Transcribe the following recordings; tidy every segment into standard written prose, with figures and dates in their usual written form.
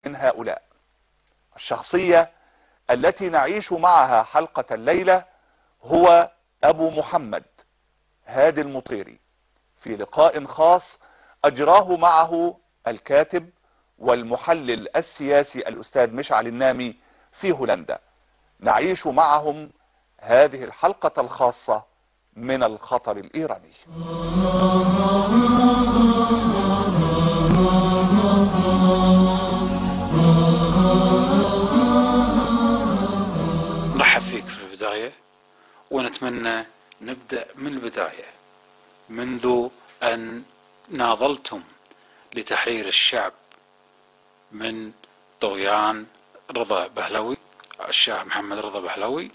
من هؤلاء. الشخصية التي نعيش معها حلقة الليلة هو أبو محمد هادي المطيري، في لقاء خاص أجراه معه الكاتب والمحلل السياسي الأستاذ مشعل النامي في هولندا. نعيش معهم هذه الحلقة الخاصة من الخطر الإيراني. نرحب فيك في البداية، ونتمنى نبدأ من البداية، منذ أن ناضلتم لتحرير الشعب من طغيان رضا بهلوي، الشاه محمد رضا بهلوي،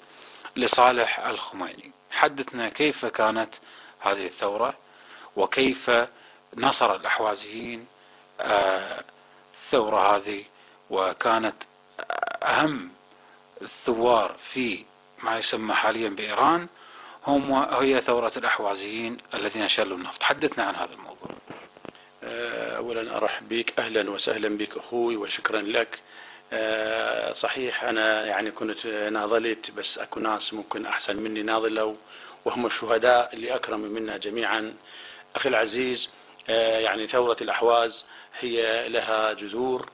لصالح الخميني. حدثنا كيف كانت هذه الثورة، وكيف نصر الأحوازيين الثورة هذه، وكانت أهم الثوار في ما يسمى حاليا بإيران هي ثورة الأحوازيين الذين شلوا النفط. حدثنا عن هذا الموضوع. أولا أرحب بك، أهلا وسهلا بك أخوي وشكرا لك. صحيح أنا يعني كنت ناضلت، بس أكو ناس ممكن أحسن مني ناضلوا، وهم الشهداء اللي أكرموا منا جميعا. أخي العزيز، يعني ثورة الأحواز هي لها جذور،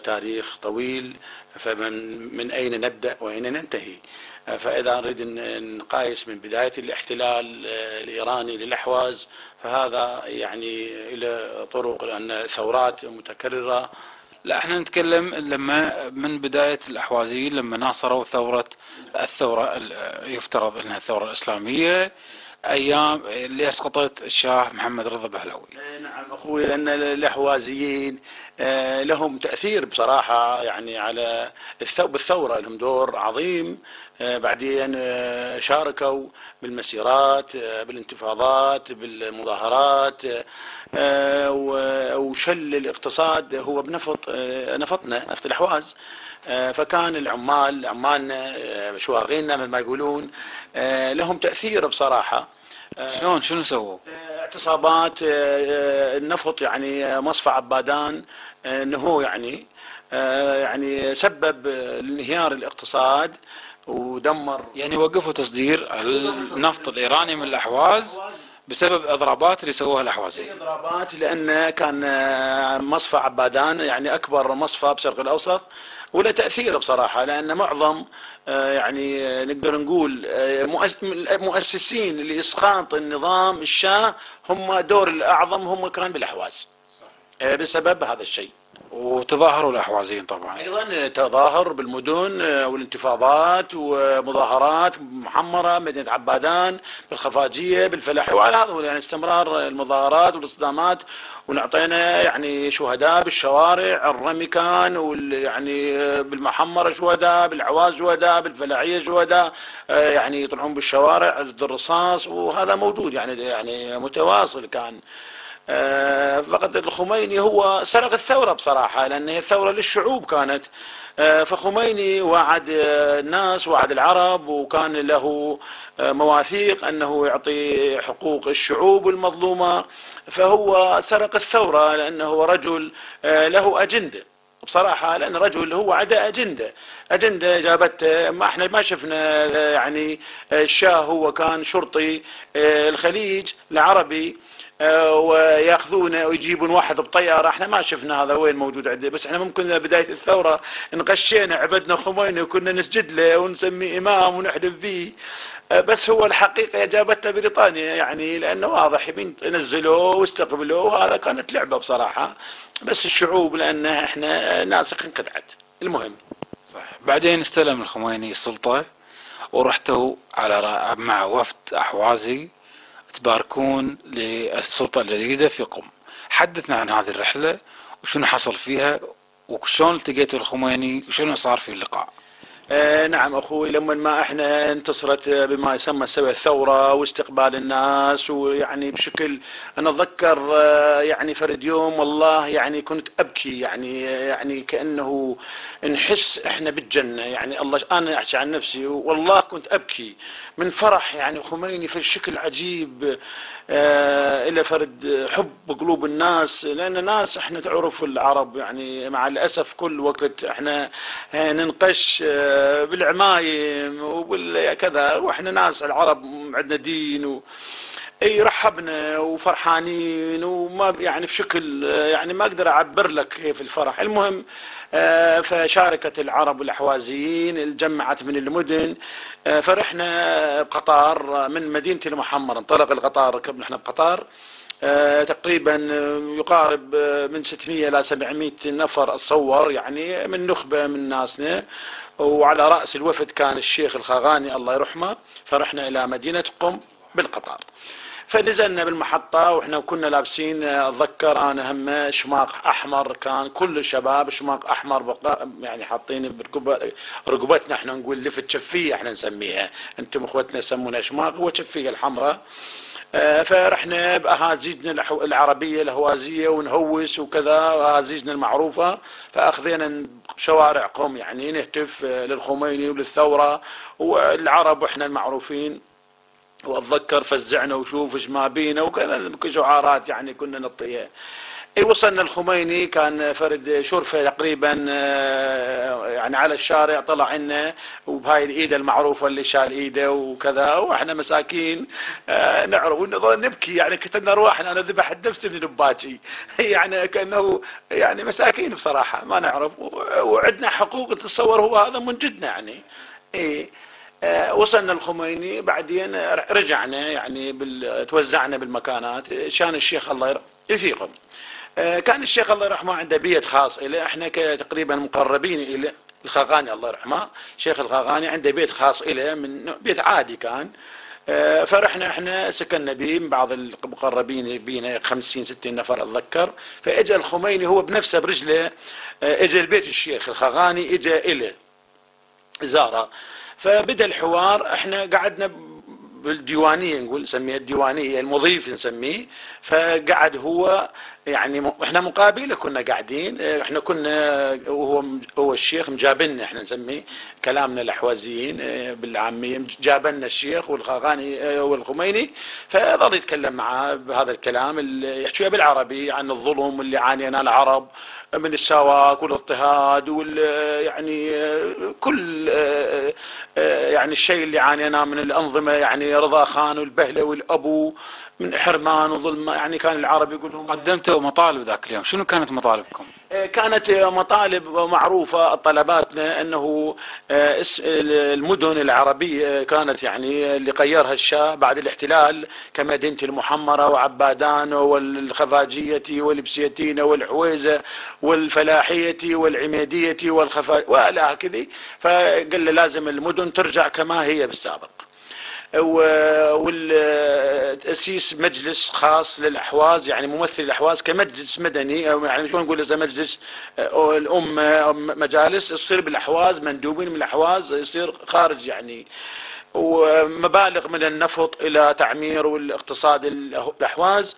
تاريخ طويل، فمن أين نبدأ وأين ننتهي؟ فإذا نريد نقايس من بداية الاحتلال الإيراني للأحواز، فهذا يعني إلى طرق، لأن ثورات متكررة. لا، احنا نتكلم لما من بداية الأحوازيين، لما ناصروا الثورة يفترض أنها الثورة الإسلامية، أيام اللي أسقطت الشاه محمد رضا بهلوي. نعم أخوي، لأن الأحوازيين لهم تأثير بصراحة يعني على بالثورة، لهم دور عظيم. بعدين شاركوا بالمسيرات، بالانتفاضات، بالمظاهرات، وشل الاقتصاد هو نفط الأحواز. فكان عمالنا شواغينا مثل ما يقولون لهم تأثير بصراحة. شنو سووا؟ اعتصابات النفط، يعني مصفى عبادان، انه يعني سبب انهيار الاقتصاد ودمر، يعني وقفوا تصدير النفط الإيراني من الأحواز بسبب إضرابات اللي سووها الأحوازيين. إضرابات لأن كان مصفى عبادان يعني أكبر مصفى بالشرق الأوسط، وله تأثير بصراحة، لأن معظم يعني نقدر نقول مؤسسين لإسقاط النظام الشاه هم دور الأعظم هم كان بالأحواز بسبب هذا الشيء. وتظاهروا الأحوازيين طبعا، أيضا تظاهر بالمدن والانتفاضات ومظاهرات محمرة، مدينة عبادان، بالخفاجية، بالفلاحي، وعلى هذا يعني استمرار المظاهرات والاصطدامات. ونعطينا يعني شهداء بالشوارع، الرمي كان، يعني بالمحمرة شهداء، بالعواز شهداء، بالفلاحية شهداء، يعني يطلعون بالشوارع ضد الرصاص، وهذا موجود يعني متواصل كان. فقط الخميني هو سرق الثورة بصراحة، لأن هي الثورة للشعوب كانت. فخميني وعد الناس، وعد العرب، وكان له مواثيق أنه يعطي حقوق الشعوب المظلومة. فهو سرق الثورة لأنه رجل له أجندة بصراحة، لأن رجل هو عدا أجندة جابته. ما احنا ما شفنا يعني الشاه هو كان شرطي الخليج العربي وياخذونه ويجيبون واحد بطياره، احنا ما شفنا هذا وين موجود عنده. بس احنا ممكن بدايه الثوره نغشينا، عبدنا خميني وكنا نسجد له ونسميه امام ونحلف فيه. بس هو الحقيقه جابته بريطانيا، يعني لانه واضح ينزلوه واستقبلوه، وهذا كانت لعبه بصراحه. بس الشعوب لان احنا ناسخ انقطعت. المهم صح. بعدين استلم الخميني السلطه، ورحتوا على مع وفد احوازي تباركون للسلطة الجديدة في قم. حدثنا عن هذه الرحلة وشنو حصل فيها، وشلون التقيتوا الخميني، وشنو صار في اللقاء. نعم أخوي، لما ما احنا انتصرت بما يسمى سوى الثورة واستقبال الناس، ويعني بشكل أنا أتذكر يعني فرد يوم والله يعني كنت أبكي، يعني كأنه نحس احنا بالجنة، يعني الله، أنا أحكي عن نفسي والله كنت أبكي من فرح، يعني خميني في الشكل عجيب إلى فرد حب قلوب الناس، لأن الناس احنا تعرف العرب يعني مع الأسف كل وقت احنا ننقش بالعمايم وبالكذا، واحنا ناس العرب عندنا دين اي رحبنا وفرحانين، وما يعني بشكل يعني ما اقدر اعبر لك كيف الفرح. المهم فشاركت العرب والاحوازيين، الجمعت من المدن، فرحنا بقطار من مدينة المحمر، انطلق القطار، ركبنا احنا بقطار تقريبا يقارب من 600 إلى 700 نفر اتصور، يعني من نخبة من ناسنا، وعلى رأس الوفد كان الشيخ الخاغاني الله يرحمه. فرحنا إلى مدينة قم بالقطار، فنزلنا بالمحطة واحنا كنا لابسين، اتذكر انا هم شماغ احمر، كان كل الشباب شماغ احمر يعني حاطين برقبتنا، احنا نقول لفت شفية احنا نسميها، انتم اخوتنا يسمونها شماغ وشفية الحمراء. فرحنا باهازيجنا العربية الهوازية ونهوس وكذا، اهازيجنا المعروفة، فاخذنا شوارع قم يعني نهتف للخميني وللثورة والعرب واحنا المعروفين. واتذكر فزعنا وشوف ايش ما بينا وكذا شعارات يعني كنا نطيها. وصلنا الخميني، كان فرد شرفه تقريبا يعني على الشارع، طلع لنا وبهاي الايده المعروفه اللي شال ايده وكذا، واحنا مساكين نعرف ونظل نبكي، يعني كتبنا ارواحنا، انا ذبحت نفسي من نباكي يعني كانه يعني مساكين بصراحه ما نعرف، وعندنا حقوق تتصور هو هذا من جدنا يعني. ايه وصلنا الخميني، بعدين رجعنا يعني توزعنا بالمكانات. شان الشيخ الله يثيقهم، كان الشيخ الله يرحمه عنده بيت خاص إليه، احنا تقريبا مقربين إلى الخاغاني الله يرحمه، شيخ الخاغاني عنده بيت خاص إليه من بيت عادي كان. فرحنا احنا سكننا به من بعض المقربين بينا 50-60 نفر اتذكر. فاجى الخميني هو بنفسه برجله، اجى البيت الشيخ الخاغاني، اجى إليه زاره، فبدأ الحوار. احنا قعدنا بالديوانية، نقول نسميها الديوانية، المضيف نسميه. فقعد هو يعني احنا مقابله كنا قاعدين، احنا كنا هو الشيخ مجابلنا، احنا نسميه كلامنا الاحوازيين بالعامية، جابلنا الشيخ والخاغاني والخميني، فظل يتكلم معاه بهذا الكلام اللي يحكي بالعربي عن الظلم اللي عانينا العرب من السواك والاضطهاد يعني كل يعني الشيء اللي عانيناه من الأنظمة، يعني رضا خان والبهلة والأبو من حرمان وظلم. يعني كان العرب يقول لهم قدمتوا مطالب ذاك اليوم، شنو كانت مطالبكم؟ كانت مطالب معروفة طلباتنا، أنه المدن العربية كانت يعني اللي غيرها الشاه بعد الاحتلال كمدينة المحمرة وعبادان والخفاجية والبسيتين والحويزة والفلاحية والعميدية وإلى كذا. فقال لازم المدن ترجع كما هي بالسابق، والتأسيس مجلس خاص للأحواز، يعني ممثل الأحواز كمجلس مدني، أو يعني شو نقول إذا مجلس الأمة أو مجالس يصير بالأحواز، مندوبين من الأحواز يصير خارج يعني، ومبالغ من النفط إلى تعمير والاقتصاد الأحواز،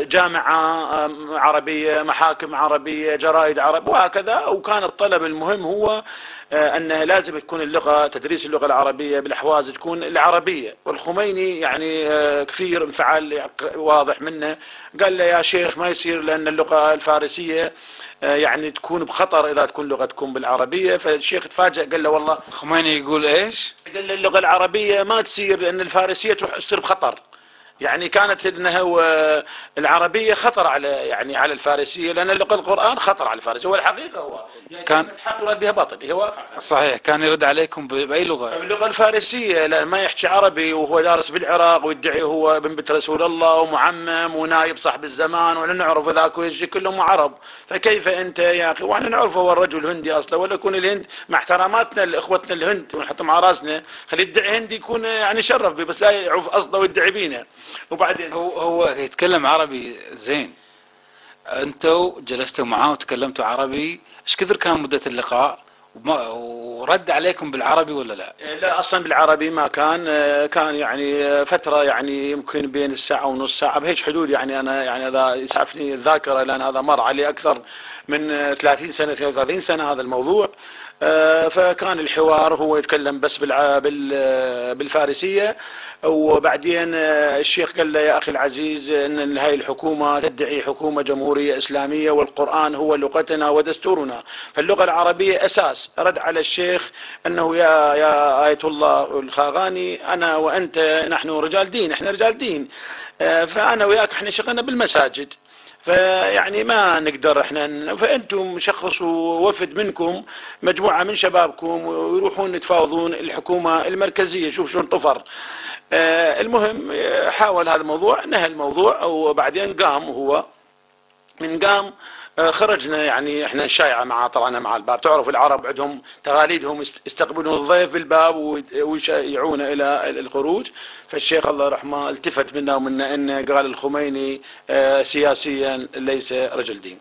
جامعة عربية، محاكم عربية، جرائد عربية وهكذا. وكان الطلب المهم هو أن لازم تكون اللغة، تدريس اللغة العربية بالأحواز تكون العربية. والخميني يعني كثير انفعال واضح منه، قال له يا شيخ ما يصير، لأن اللغة الفارسية يعني تكون بخطر إذا تكون لغتكم بالعربية. فالشيخ تفاجأ قال له والله الخميني يقول إيش؟ قال له اللغة العربية ما تصير، لأن الفارسية تصير بخطر. يعني كانت انها العربيه خطر على يعني على الفارسيه، لان القران خطر على الفارسيه، والحقيقه هو يعني كان حق يرد بها باطل، هو صحيح كان يرد عليكم باي لغه؟ باللغه الفارسيه، لان ما يحكي عربي وهو دارس بالعراق ويدعي هو ابن بنت رسول الله ومعمم ونايب صاحب الزمان، ولا نعرف ذاك ويجي كلهم عرب، فكيف انت يا اخي؟ واحنا نعرف هو الرجل هندي اصلا، ولا يكون الهند مع احتراماتنا لاخوتنا الهند ونحطهم على راسنا، خلي يدعي هندي يكون يعني شرف بي، بس لا يعرف اصله ويدعي بينا. وبعدين هو يتكلم عربي زين، انتوا جلستوا معاه وتكلمتوا عربي، ايش كثر كان مدة اللقاء ورد عليكم بالعربي ولا لا؟ لا اصلا بالعربي ما كان. كان يعني فتره يعني يمكن بين الساعه ونص ساعه بهيج حدود. يعني انا يعني هذا يسعفني الذاكره لان هذا مر علي اكثر من 30 سنه 32 سنه هذا الموضوع. فكان الحوار هو يتكلم بس بالفارسيه، وبعدين الشيخ قال له يا اخي العزيز ان هاي الحكومه تدعي حكومه جمهوريه اسلاميه والقران هو لغتنا ودستورنا، فاللغه العربيه اساس. رد على الشيخ انه يا آية الله الخاغاني انا وانت نحن رجال دين، احنا رجال دين، فانا وياك احنا شغلنا بالمساجد، فيعني ما نقدر احنا، فانتم شخصوا وفد منكم مجموعه من شبابكم ويروحون يتفاوضون الحكومه المركزيه. شوف شلون طفر. المهم حاول هذا الموضوع، نهى الموضوع، وبعدين قام هو. من قام خرجنا يعني احنا الشايعه معاه، طلعنا مع الباب. تعرف العرب عندهم تقاليدهم يستقبلون الضيف بالباب ويشيعونه الى الخروج. فالشيخ الله يرحمه التفت منا ومنا انه قال الخميني سياسيا ليس رجل دين.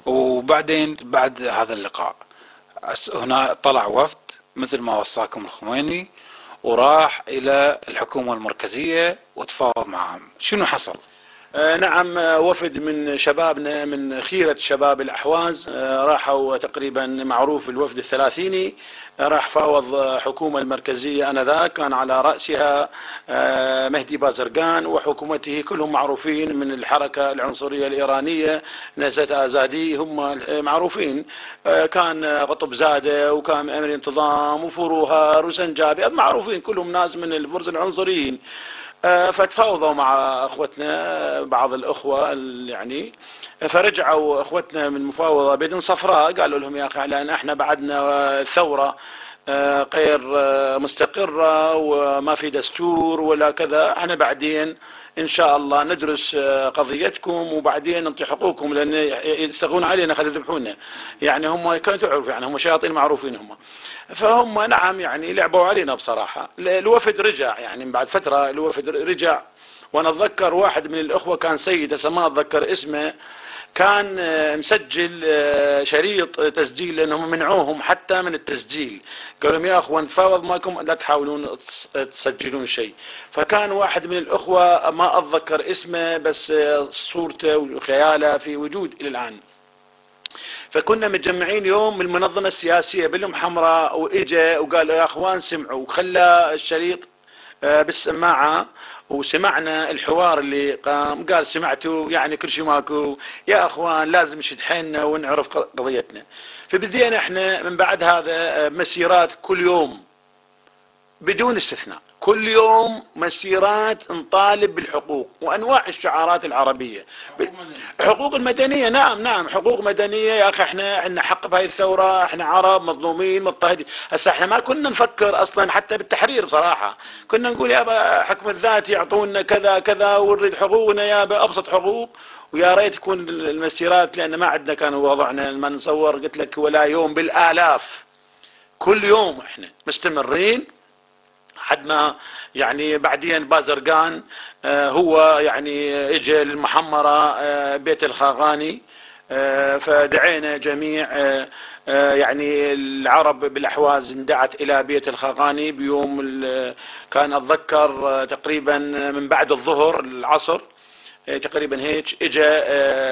وبعدين بعد هذا اللقاء هنا طلع وفد مثل ما وصاكم الخميني وراح الى الحكومه المركزيه وتفاوض معهم، شنو حصل؟ نعم، وفد من شبابنا من خيرة شباب الأحواز راحوا تقريبا، معروف الوفد الثلاثيني، راح فاوض حكومة المركزية آنذاك كان على رأسها مهدي بازرقان وحكومته، كلهم معروفين من الحركة العنصرية الإيرانية، نزهة آزادي، هم معروفين. كان قطب زادة وكان أمير انتظام وفروهار وسنجابي، معروفين كلهم ناس من البرز العنصريين. فتفاوضوا مع اخوتنا بعض الاخوه يعني، فرجعوا اخوتنا من مفاوضه بدن صفراء قالوا لهم يا اخي لان احنا بعدنا ثوره غير مستقره وما في دستور ولا كذا، احنا بعدين ان شاء الله ندرس قضيتكم وبعدين نعطي حقوقكم، لان يستغون علينا خلي يذبحونا. يعني هم كانوا تعرفوا يعني هم شياطين معروفين هم. فهم نعم يعني لعبوا علينا بصراحه. الوفد رجع يعني بعد فتره، الوفد رجع، وانا اتذكر واحد من الاخوه كان سيد هسه ما اتذكر اسمه، كان مسجل شريط تسجيل لانهم منعوهم حتى من التسجيل، قالوا لهم يا اخوان نتفاوض معكم لا تحاولون تسجلون شيء. فكان واحد من الاخوه ما اتذكر اسمه بس صورته وخياله في وجود الى الان. فكنا متجمعين يوم من المنظمه السياسيه بالمحمراء، واجا وقال يا اخوان سمعوا، وخلى الشريط بالسماعه وسمعنا الحوار اللي قام. قال سمعتوا يعني كل شيء ماكو يا اخوان، لازم نشد حيلنا ونعرف قضيتنا. فبدينا احنا من بعد هذا مسيرات كل يوم بدون استثناء، كل يوم مسيرات نطالب بالحقوق وانواع الشعارات العربيه. حقوق المدنيه، نعم حقوق مدنيه يا اخي، احنا عندنا حق بهاي الثوره، احنا عرب مظلومين مضطهدين. هسه احنا ما كنا نفكر اصلا حتى بالتحرير بصراحه، كنا نقول يابا حكم الذات يعطونا كذا كذا ونريد حقوقنا يابا ابسط حقوق، ويا ريت تكون المسيرات، لان ما عندنا كان وضعنا ما نصور قلت لك ولا يوم بالالاف، كل يوم احنا مستمرين حد ما يعني. بعدين بازرقان هو يعني اجى للمحمرة بيت الخاغاني، فدعينا جميع يعني العرب بالأحواز اندعت إلى بيت الخاغاني بيوم كان أتذكر تقريبا من بعد الظهر العصر تقريبا هيك، اجى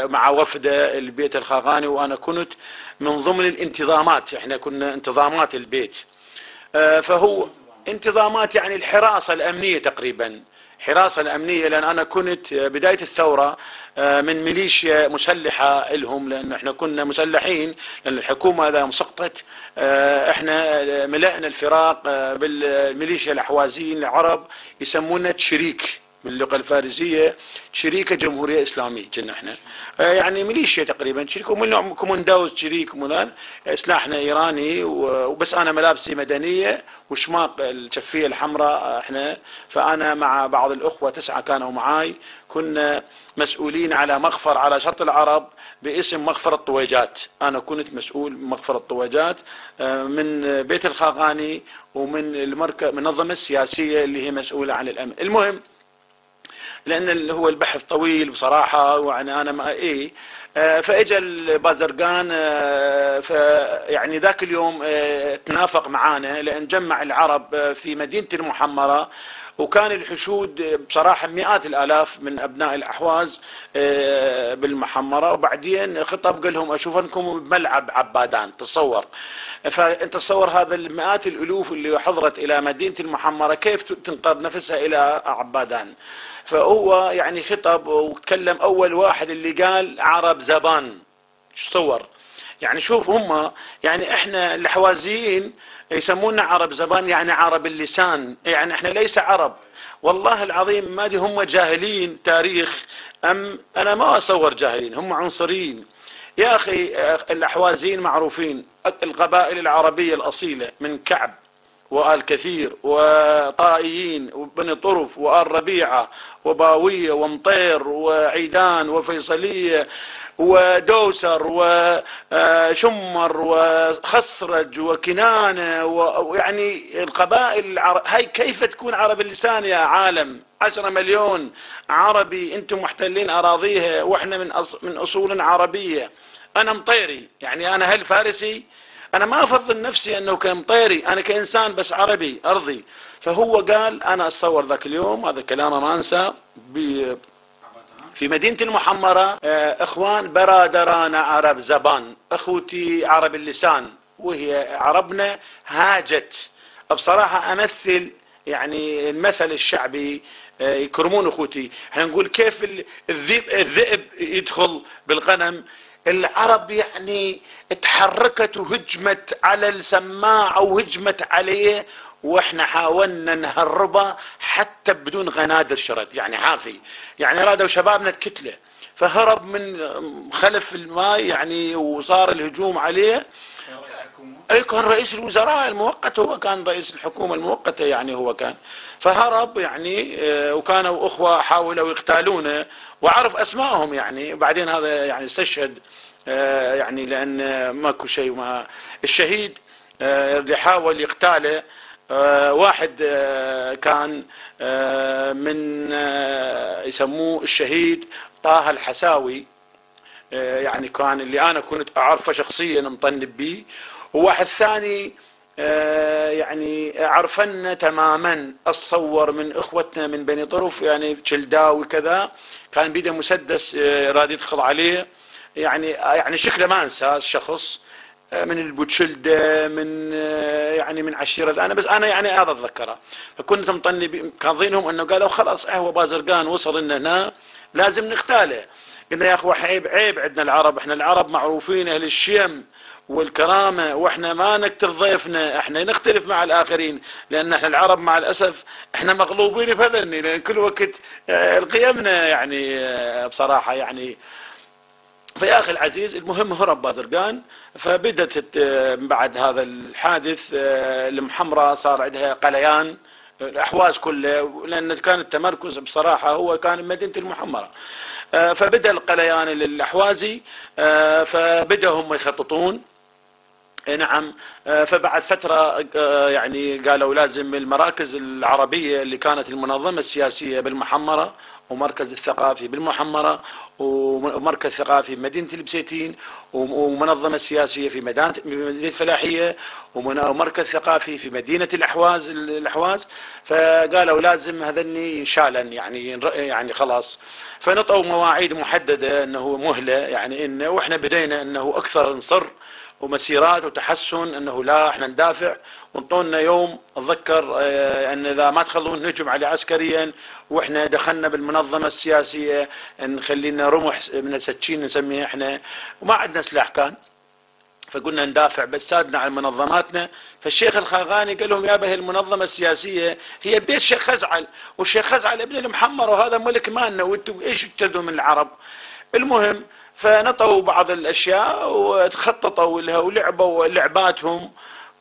مع وفده البيت الخاغاني، وأنا كنت من ضمن الانتظامات، احنا كنا انتظامات البيت. فهو انتظامات يعني الحراسة الأمنية تقريبا، حراسة الأمنية، لأن أنا كنت بداية الثورة من ميليشيا مسلحة لهم، لأن احنا كنا مسلحين، لأن الحكومة إذا سقطت احنا ملأنا الفراق بالميليشيا الأحوازيين العرب يسمونا تشريك باللغة الفارسية، شريكة جمهورية إسلامية كنا احنا، يعني ميليشيا تقريبا شريك، ومن كوموندوز شريك مولان، سلاحنا إيراني، وبس أنا ملابسي مدنية وشماق الشفية الحمراء احنا. فأنا مع بعض الأخوة 9 كانوا معاي، كنا مسؤولين على مخفر على شط العرب باسم مخفر الطويجات، أنا كنت مسؤول مخفر الطويجات من بيت الخاغاني ومن المنظمة السياسية اللي هي مسؤولة عن الأمن. المهم لان هو البحث طويل بصراحه، ويعني انا ما فاجى البازرقان فيعني ذاك اليوم تنافق معانا لان جمع العرب في مدينه المحمره، وكان الحشود بصراحة مئات الآلاف من أبناء الأحواز بالمحمرة، وبعدين خطب قال لهم أشوفنكم بملعب عبادان. تصور، فأنت تصور هذا المئات الألوف اللي حضرت إلى مدينة المحمرة كيف تنقاد نفسها إلى عبادان. فهو يعني خطب وتكلم أول واحد اللي قال عرب زبان. تصور يعني، شوف هم يعني احنا الحوازيين يسمونا عرب زبان، يعني عرب اللسان، يعني احنا ليس عرب. والله العظيم ما دي هم جاهلين تاريخ انا ما اصور جاهلين، هم عنصريين يا اخي. الاحوازيين معروفين، القبائل العربية الاصيلة من كعب وآل كثير وطائيين وبني طرف وآل ربيعة وباوية ومطير وعيدان وفيصلية ودوسر وشمر وخسرج وكنانة، ويعني القبائل هاي كيف تكون عرب اللسان يا عالم؟ 10 مليون عربي انتم محتلين اراضيها، واحنا من اصول عربية. انا مطيري، يعني انا هل فارسي؟ انا ما افضل نفسي انه كمطيري، انا كانسان بس عربي ارضي. فهو قال انا اتصور ذاك اليوم، هذا كلامه ما انسى، في مدينة المحمرة اخوان برادرانا عرب زبان، اخوتي عرب اللسان، وهي عربنا هاجت. بصراحة امثل يعني المثل الشعبي، يكرمون اخوتي. احنا نقول كيف الذئب يدخل بالغنم، العرب يعني تحركت وهجمت على السماع وهجمت عليه، واحنا حاولنا نهربه حتى بدون غنادر شرد، يعني حافي، يعني رادوا شبابنا تكتله، فهرب من خلف الماء يعني، وصار الهجوم عليه. اي كان رئيس الوزراء المؤقت، هو كان رئيس الحكومة المؤقتة يعني، هو كان، فهرب يعني. وكانوا اخوة حاولوا يقتالونه وعرف اسمائهم يعني، وبعدين هذا يعني استشهد يعني، لان ماكو شيء. ما الشهيد اللي حاول يقتاله واحد كان من يسموه الشهيد طه الحساوي، يعني كان اللي انا كنت اعرفه شخصيا مطنب به، وواحد ثاني يعني عرفنا تماما، اتصور من اخوتنا من بني طرف يعني جلداوي كذا، كان بيده مسدس راد يدخل عليه، يعني شكله ما انسى الشخص، من البوتشلده، من يعني من عشيره انا، بس انا يعني هذا اتذكره. فكنت مطنب كاظينهم انه قالوا خلاص هو بازرقان وصل لنا هنا لازم نقتاله. قلنا يا اخوه عيب عندنا العرب، احنا العرب معروفين اهل الشيم والكرامة، واحنا ما نكتر ضيفنا، احنا نختلف مع الاخرين، لان احنا العرب مع الاسف احنا مغلوبين بهذني، لان كل وقت قيمنا يعني بصراحة يعني. فيا اخي العزيز، المهم هرب بازرقان. فبدت بعد هذا الحادث المحمرة صار عندها قليان، الاحواز كلها، لان كان التمركز بصراحة هو كان مدينة المحمرة. فبدأ القليان للأحوازي، فبدأ هم يخططون. نعم. فبعد فترة يعني قالوا لازم المراكز العربية اللي كانت المنظمة السياسية بالمحمرة، ومركز الثقافي بالمحمرة، ومركز ثقافي بمدينة البسيتين، ومنظمة سياسية في مدينة الفلاحية، ومركز ثقافي في مدينة الأحواز. فقالوا لازم هذني ينشالا يعني خلاص. فنطوا مواعيد محددة انه مهلة يعني، انه واحنا بدينا انه اكثر نصر ومسيرات وتحسن، انه لا احنا ندافع، وانطونا يوم اتذكر ان اذا ما تخلون نهجم عليه عسكريا، واحنا دخلنا بالمنظمة السياسية نخلينا رمح من السكين نسميه احنا، وما عندنا سلاح كان، فقلنا ندافع بس سادنا على منظماتنا. فالشيخ الخاغاني قال لهم يابا هي المنظمة السياسية هي بيت الشيخ خزعل، والشيخ خزعل ابن المحمر وهذا ملك مالنا، وانتم ايش تجدوا من العرب؟ المهم فنطوا بعض الاشياء وتخططوا لها ولعبوا لعباتهم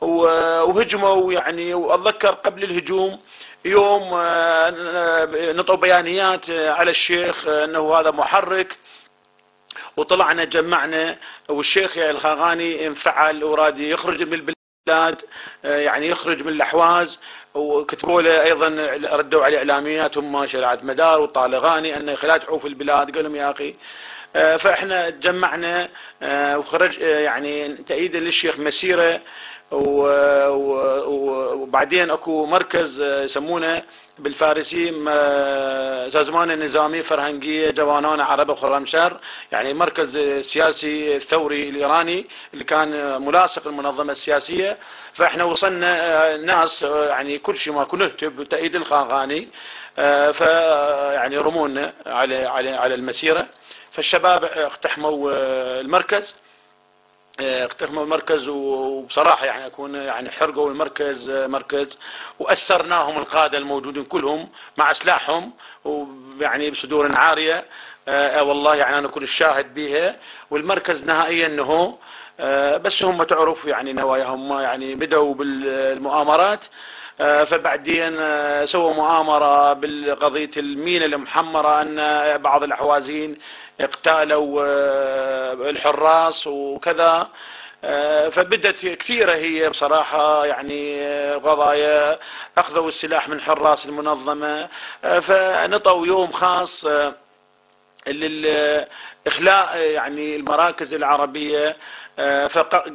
وهجموا يعني. واتذكر قبل الهجوم يوم نطوا بيانيات على الشيخ انه هذا محرك، وطلعنا جمعنا، والشيخ الخاغاني انفعل وراد يخرج من البلاد. البلاد يعني يخرج من الأحواز، وكتبوا له أيضا ردوا على إعلاميات هم شرعة مدار والطالغاني أن لا تحوف البلاد. قال لهم يا أخي فإحنا تجمعنا وخرج يعني تأييدا للشيخ مسيرة، وبعدين اكو مركز يسمونه بالفارسي سازمان النظامي فرهنجية جوانان عرب خرمشهر، يعني مركز سياسي الثوري الإيراني اللي كان ملاصق للمنظمة السياسية. فإحنا وصلنا ناس يعني كل شيء ما كنا نكتب تأييد الخاقاني، فيعني رمونا على المسيرة. فالشباب اقتحموا المركز، وبصراحة يعني أكون يعني حرقوا المركز مركز، وأسرناهم القادة الموجودين كلهم مع سلاحهم ويعني بصدور عارية. والله يعني أنا كنت الشاهد بها. والمركز نهائيا أنه بس هم تعرف يعني نواياهم يعني بدأوا بالمؤامرات، فبعدين سووا مؤامرة بالقضية الميناء المحمرة أن بعض الأحوازين اقتالوا الحراس وكذا. فبدت كثيرة هي بصراحة يعني قضايا، أخذوا السلاح من حراس المنظمة، فنطوا يوم خاص للإخلاء يعني المراكز العربية.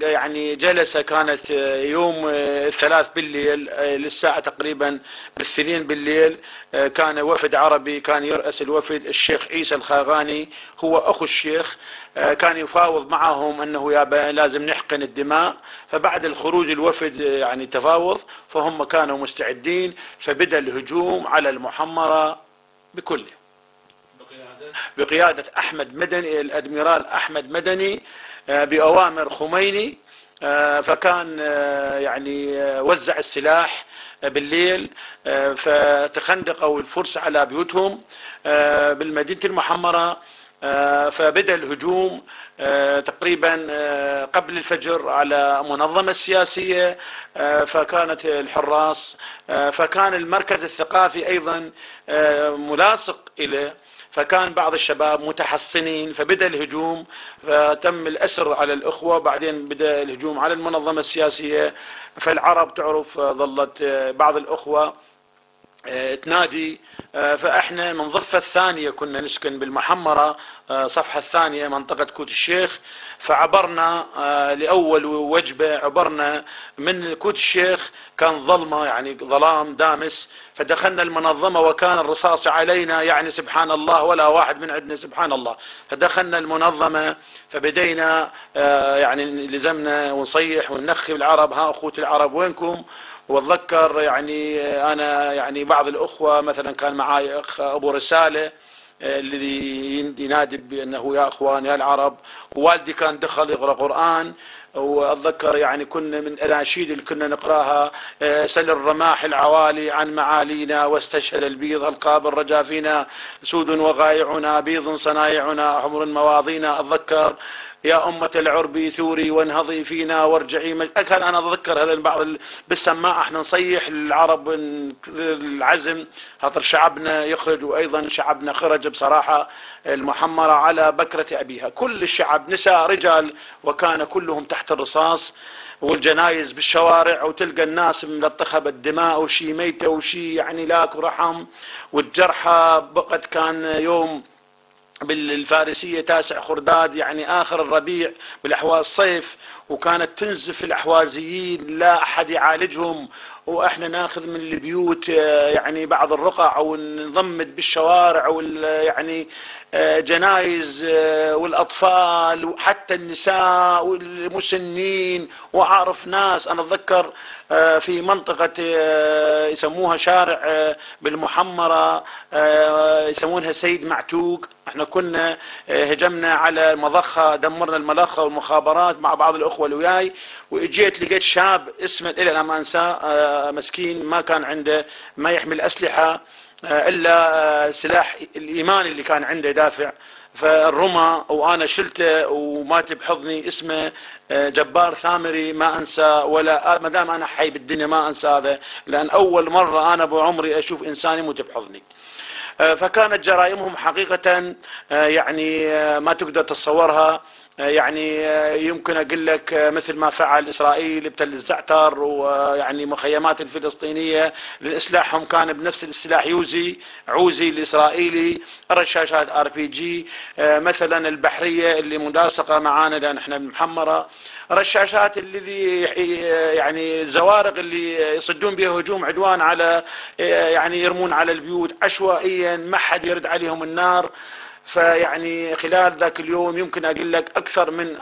يعني جلسة كانت يوم الثلاث بالليل للساعة تقريبا بالثنين بالليل، كان وفد عربي كان يرأس الوفد الشيخ عيسى الخاقاني، هو أخو الشيخ، كان يفاوض معهم أنه يا لازم نحقن الدماء. فبعد الخروج الوفد يعني تفاوض، فهم كانوا مستعدين، فبدأ الهجوم على المحمرة بكله بقيادة أحمد مدني، الأدميرال أحمد مدني بأوامر خميني. فكان يعني وزع السلاح بالليل، فتخندقوا الفرس على بيوتهم بالمدينة المحمرة. فبدأ الهجوم تقريبا قبل الفجر على منظمة السياسية، فكانت الحراس، فكان المركز الثقافي أيضا ملاصق إليه، فكان بعض الشباب متحصنين. فبدأ الهجوم، فتم الأسر على الأخوة، بعدين بدأ الهجوم على المنظمة السياسية. فالعرب تعرف ظلت بعض الأخوة تنادي. فإحنا من ضفة الثانية كنا نسكن بالمحمرة، صفحة الثانية منطقة كوت الشيخ، فعبرنا لأول وجبة عبرنا من كوت الشيخ، كان ظلمة يعني ظلام دامس، فدخلنا المنظمة وكان الرصاص علينا يعني سبحان الله ولا واحد من عندنا سبحان الله. فدخلنا المنظمة، فبدينا يعني لزمنا ونصيح وننخي العرب، ها أخوة العرب وينكم؟ واتذكر يعني انا يعني بعض الاخوه مثلا كان معي اخ ابو رساله الذي ينادي بانه يا اخوان يا العرب، ووالدي كان دخل يقرا قران. واتذكر يعني كنا من الاناشيد اللي كنا نقراها سل الرماح العوالي عن معالينا، واستشهل البيض القاب الرجا فينا، سود وغايعنا بيض صنايعنا حمر مواضينا. اتذكر يا أمة العرب ثوري وانهضي فينا وارجعي كان أنا أتذكر هذا البعض بالسماعة. احنا نصيح للعرب العزم، خاطر شعبنا يخرج، وأيضا شعبنا خرج بصراحة المحمرة على بكرة أبيها، كل الشعب نساء رجال، وكان كلهم تحت الرصاص والجنايز بالشوارع، وتلقى الناس ملطخة بالدماء وشي ميتة وشي يعني لاكو رحم. والجرحى بقت كان يوم بالفارسية 9 خرداد يعني آخر الربيع بالأحواز الصيف، وكانت تنزف الأحوازيين لا أحد يعالجهم، وإحنا ناخذ من البيوت يعني بعض الرقع ونضمد بالشوارع يعني جنايز، والأطفال وحتى النساء والمسنين. وأعرف ناس أنا أتذكر في منطقة يسموها شارع بالمحمرة يسمونها سيد معتوق، احنا كنا هجمنا على المضخة، دمرنا المضخة والمخابرات مع بعض الأخوة اللي وياي. واجيت لقيت شاب اسمه إلى الآن ما أنساه، مسكين ما كان عنده ما يحمل أسلحة إلا سلاح الإيمان اللي كان عنده دافع، فالرمى وأنا شلته ومات بحضني. اسمه جبار ثامري، ما أنسى ولا ما دام أنا حي بالدنيا ما أنسى هذا، لأن أول مرة أنا بعمري أشوف إنسان يموت بحضني. فكانت جرائمهم حقيقة يعني ما تقدر تتصورها. يعني يمكن أقول لك مثل ما فعل إسرائيل ابتل الزعتر، ويعني مخيمات الفلسطينية لإصلاحهم كان بنفس السلاح عوزي الإسرائيلي، الرشاشات RPG، مثلا البحرية اللي ملاصقة معانا لأن احنا بالمحمرة، رشاشات الذي يعني الزوارق اللي يصدون بها هجوم عدوان على يعني يرمون على البيوت عشوائيا، ما حد يرد عليهم النار. فيعني خلال ذاك اليوم يمكن أقول لك أكثر من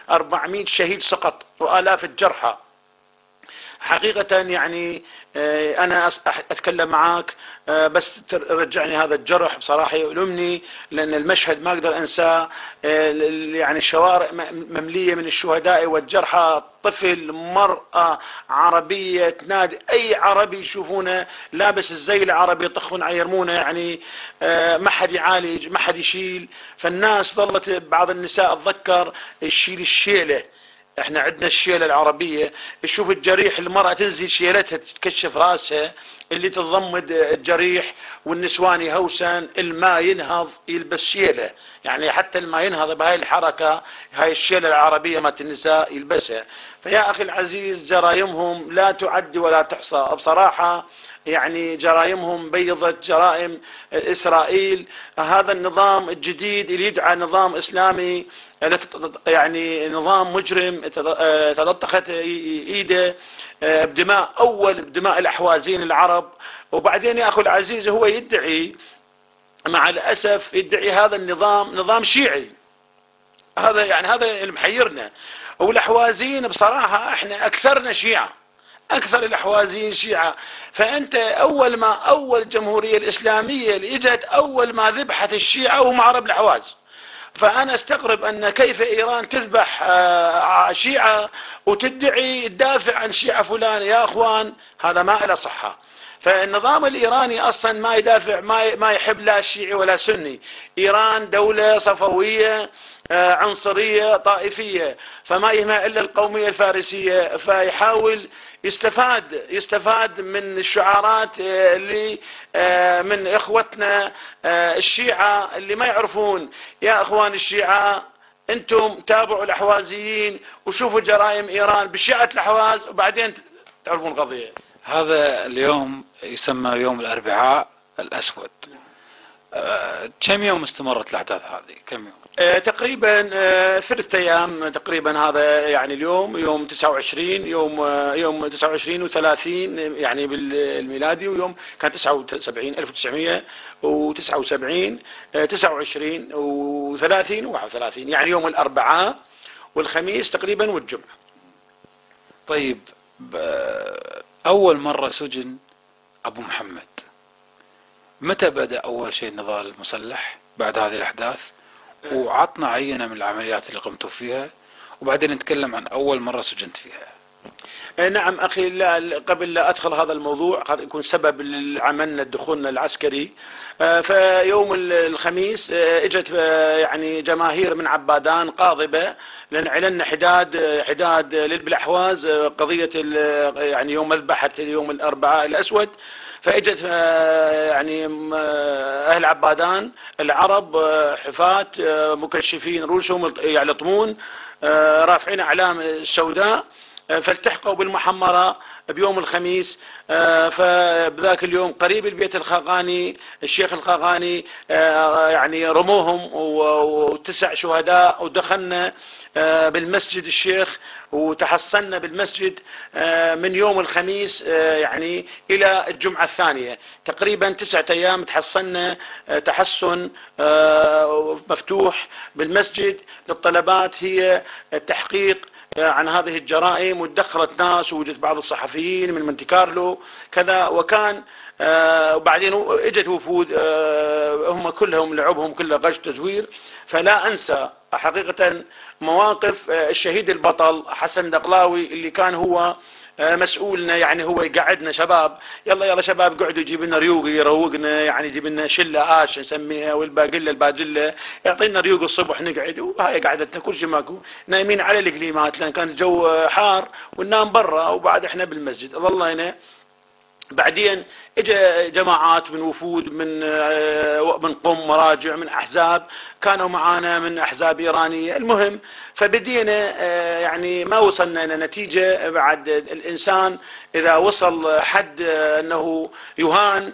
400 شهيد سقط وآلاف الجرحى. حقيقة يعني أنا أتكلم معاك بس ترجعني هذا الجرح بصراحة يؤلمني، لأن المشهد ما أقدر أنساه. يعني الشوارع مملية من الشهداء والجرحى، طفل، مرأة عربية تنادي أي عربي يشوفونه لابس الزي العربي يطخون يرمونه، يعني ما حد يعالج، ما حد يشيل. فالناس ظلت بعض النساء أتذكر تشيل الشيلة، احنا عندنا الشيلة العربية، تشوف الجريح المرأة تنزل شيلتها تكشف راسها اللي تضمد الجريح، والنسوان يهوسن، الماء ينهض يلبس شيلة، يعني حتى الماء ينهض بهاي الحركة، هاي الشيلة العربية مالت النساء يلبسها. فيا أخي العزيز جرائمهم لا تعد ولا تحصى بصراحة، يعني جرائمهم بيضت جرائم إسرائيل. هذا النظام الجديد اللي يدعى نظام إسلامي يعني نظام مجرم تلطخت ايده بدماء الاحوازيين العرب. وبعدين يا اخو العزيز هو يدعي مع الاسف يدعي هذا النظام نظام شيعي، هذا يعني هذا اللي محيرنا. والاحوازيين بصراحه احنا اكثرنا شيعه، اكثر الاحوازيين شيعه. فانت اول الجمهوريه الاسلاميه اللي اجت اول ما ذبحت الشيعه وهم عرب الاحواز. فأنا استغرب أن كيف إيران تذبح شيعة وتدعي تدافع عن شيعة فلان. يا أخوان هذا ما له صحة. فالنظام الإيراني أصلا ما يدافع، ما يحب لا شيعي ولا سني. إيران دولة صفوية عنصرية طائفية، فما يهمها إلا القومية الفارسية. فيحاول يستفاد من الشعارات اللي من إخوتنا الشيعة اللي ما يعرفون. يا أخوان الشيعة أنتم تابعوا الأحوازيين وشوفوا جرائم إيران بشيعة الأحواز وبعدين تعرفون القضية. هذا اليوم يسمى يوم الأربعاء الأسود. كم يوم استمرت الأحداث هذه؟ كم يوم؟ تقريبا 3 أيام تقريبا. هذا يعني اليوم يوم 29، يوم 29 و30 يعني بالميلادي، ويوم كان 79 1979 29 و30 و31، يعني يوم الأربعاء والخميس تقريبا والجمعة. طيب أول مرة سجن أبو محمد متى بدأ أول شيء النضال المسلح بعد هذه الأحداث؟ وعطنا عينة من العمليات اللي قمتوا فيها، وبعدين نتكلم عن أول مرة سجنت فيها. نعم أخي، قبل لا أدخل هذا الموضوع قد يكون سبب لعملنا دخولنا العسكري. فيوم الخميس اجت يعني جماهير من عبادان قاضبة، لأن اعلنا حداد للبالأحواز قضية يعني يوم مذبحة يوم الأربعاء الأسود. فاجت يعني أهل عبادان العرب حفاة مكشفين رؤوسهم يعلطمون رافعين أعلام سوداء، فالتحقوا بالمحمرة بيوم الخميس. فبذاك اليوم قريب البيت الخاقاني، الشيخ الخاقاني يعني رموهم و9 شهداء. ودخلنا بالمسجد الشيخ وتحصلنا بالمسجد من يوم الخميس يعني إلى الجمعة الثانية تقريبا 9 أيام تحصلنا تحصن مفتوح بالمسجد للطلبات، هي التحقيق عن هذه الجرائم. وتدخلت ناس ووجدت بعض الصحفيين من مونتي كارلو كذا وكان. وبعدين اجت وفود هم كلهم لعبهم كله غش تزوير. فلا انسى حقيقة مواقف الشهيد البطل حسن دقلاوي اللي كان هو مسؤولنا، يعني هو يقعدنا شباب، يلا شباب قعدوا يجيب لنا ريوق يروقنا، يعني يجيب لنا شله نسميها والباقله الباجله، يعطينا ريوق الصبح نقعد. وهاي قعدتنا كل شيء ماكو، نايمين على القليمات لان كان الجو حار وننام برا، وبعد احنا بالمسجد ظلينا بعدين اجى جماعات من وفود من قم مراجع من احزاب كانوا معانا من احزاب ايرانيه، المهم فبدينا يعني ما وصلنا الى نتيجه. بعد الانسان اذا وصل حد انه يهان